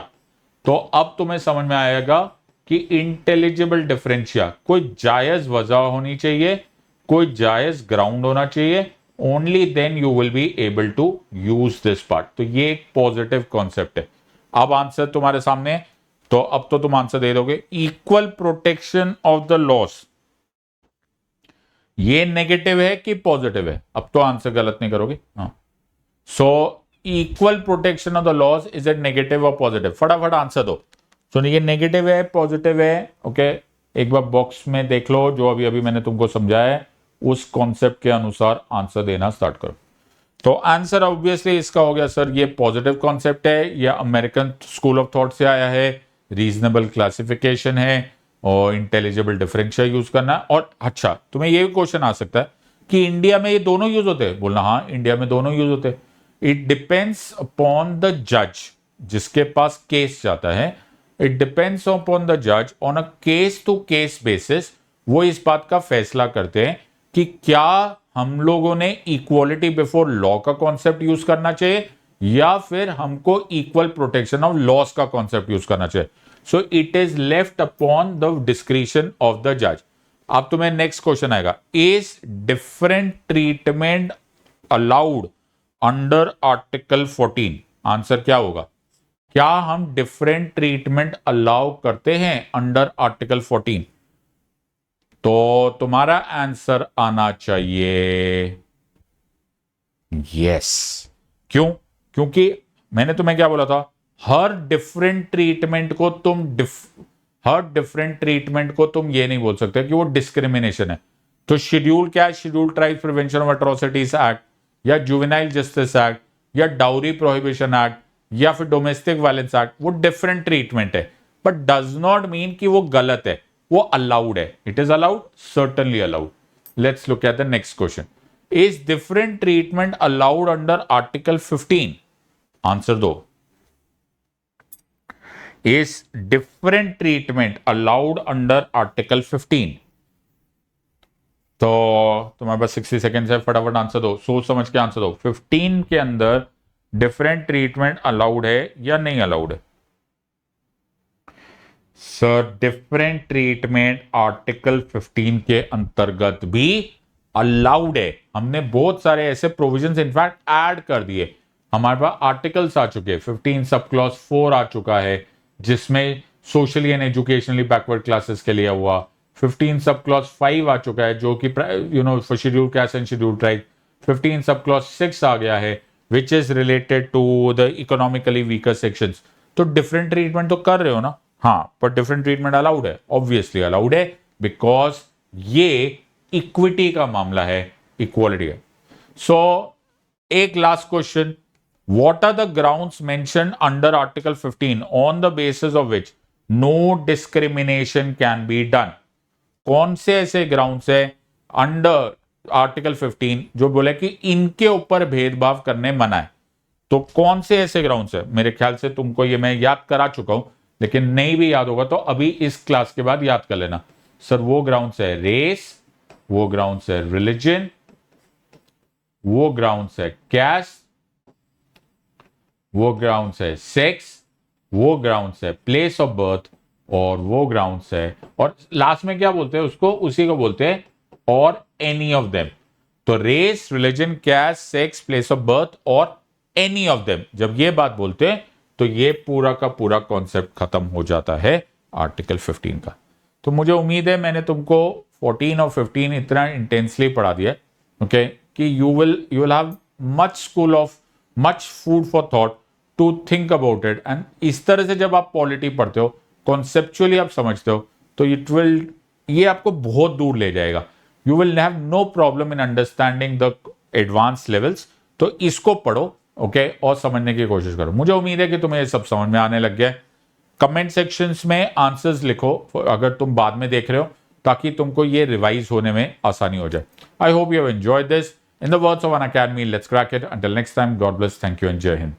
तो अब तुम्हें समझ में आएगा कि इंटेलिजिबल डिफरेंशिया कोई जायज वजह होनी चाहिए, कोई जायज ग्राउंड होना चाहिए, only then you will be able to use this part. तो ये एक पॉजिटिव कॉन्सेप्ट है। अब आंसर तुम्हारे सामने है, तो अब तो तुम आंसर दे दोगे। Equal protection of the loss, ये नेगेटिव है कि पॉजिटिव है? अब तो आंसर गलत नहीं करोगे। हाँ, so equal protection of the loss is it negative और पॉजिटिव? फटाफट आंसर दो। सो ये नेगेटिव है, पॉजिटिव है? ओके, एक बार बॉक्स में देख लो, जो अभी अभी मैंने तुमको समझाया है उस कॉन्सेप्ट के अनुसार आंसर देना स्टार्ट करो। तो आंसर ऑब्वियसली इसका हो गया सर, ये पॉजिटिव कॉन्सेप्ट है, ये अमेरिकन स्कूल ऑफ थॉट से आया है, रीजनेबल क्लासिफिकेशन है और इंटेलिजिबल डिफरेंशियल यूज करना है। और अच्छा, तुम्हें ये भी क्वेश्चन आ सकता है कि इंडिया में ये दोनों यूज होते हैं? बोलना हाँ, इंडिया में दोनों यूज होते हैं। इट डिपेंड्स अपॉन द जज, जिसके पास केस जाता है, इट डिपेंड्स अपॉन द जज on a case to case basis. वो इस बात का फैसला करते हैं कि क्या हम लोगों ने इक्वालिटी बिफोर लॉ का कॉन्सेप्ट यूज करना चाहिए या फिर हमको इक्वल प्रोटेक्शन ऑफ लॉस का कॉन्सेप्ट यूज करना चाहिए। सो it is left upon the discretion of the जज। अब तुम्हें नेक्स्ट क्वेश्चन आएगा, is different treatment allowed under article 14? Answer क्या होगा? क्या हम डिफरेंट ट्रीटमेंट अलाउ करते हैं अंडर आर्टिकल 14? तो तुम्हारा आंसर आना चाहिए यस। क्यों? क्योंकि मैंने तुम्हें क्या बोला था, हर डिफरेंट ट्रीटमेंट को तुम ये नहीं बोल सकते कि वो डिस्क्रिमिनेशन है। तो शेड्यूल क्या है? Schedule tribes prevention of atrocities act या जुवेनाइल जस्टिस एक्ट या डाउरी प्रोहिबिशन एक्ट या फिर डोमेस्टिक वायलेंस एक्ट, वो डिफरेंट ट्रीटमेंट है, बट डज नॉट मीन कि वो गलत है, वो अलाउड है। It is allowed, certainly allowed. Let's look at the next question, is different treatment allowed under article 15? Answer दो। Is different treatment allowed under article 15? तो तुम्हारे पास 60 सेकेंड है, फटाफट आंसर दो, सोच समझ के आंसर दो। 15 के अंदर डिफरेंट ट्रीटमेंट अलाउड है या नहीं अलाउड है? सर, डिफरेंट ट्रीटमेंट आर्टिकल 15 के अंतर्गत भी अलाउड है। हमने बहुत सारे ऐसे प्रोविजंस इनफैक्ट ऐड कर दिए, हमारे पास आर्टिकल्स आ चुके हैं। 15 सब क्लॉज 4 आ चुका है, जिसमें socially and educationally backward classes के लिए हुआ। 15 सब क्लॉज 5 आ चुका है, जो कि for schedule caste and schedule tribe. 15 sub clause 6 आ गया है, which is related to the economically weaker sections. तो डिफरेंट ट्रीटमेंट तो कर रहे हो ना? हाँ, पर डिफरेंट ट्रीटमेंट अलाउड है, ऑब्वियसली अलाउड है, बिकॉज ये इक्विटी का मामला है, इक्वालिटी है। सो एक last question, what are the grounds mentioned under article 15 on the basis of which no discrimination can be done? कौन से ऐसे ग्राउंड्स है अंडर आर्टिकल 15 जो बोले कि इनके ऊपर भेदभाव करने मना है? तो कौन से ऐसे ग्राउंड्स है? मेरे ख्याल से तुमको ये मैं याद करा चुका हूं, लेकिन नहीं भी याद होगा तो अभी इस क्लास के बाद याद कर लेना। सर, वो ग्राउंड्स है रेस, वो ग्राउंड्स है रिलीजन, वो ग्राउंड्स है कैस्ट, वो ग्राउंड्स है सेक्स, वो ग्राउंड्स है प्लेस ऑफ बर्थ, और वो ग्राउंड्स है, और लास्ट में क्या बोलते हैं उसको, उसी को बोलते हैं और एनी ऑफ देम। तो race, religion, caste, sex, place of birth और एनी ऑफ देम, जब ये बात बोलते हैं तो ये पूरा का पूरा कॉन्सेप्ट खत्म हो जाता है आर्टिकल 15 का। तो मुझे उम्मीद है मैंने तुमको 14 और 15 इतना इंटेंसली पढ़ा दिया, ओके, कि you will have much food for thought to think about it. And इस तरह से जब आप पॉलिटी पढ़ते हो, कॉन्सेप्चुअली आप समझते हो, तो ये आपको बहुत दूर ले जाएगा। You will have no problem in understanding the advance levels. तो इसको पढ़ो, ओके, और समझने की कोशिश करो। मुझे उम्मीद है कि तुम्हें ये सब समझ में आने लग गया है। कमेंट सेक्शंस में आंसर्स लिखो, अगर तुम बाद में देख रहे हो ताकि तुमको ये रिवाइज होने में आसानी हो जाए। आई hope you have enjoyed this. In the words of an academy, let's crack it. Until next time, God bless, thank you and जय हिंद।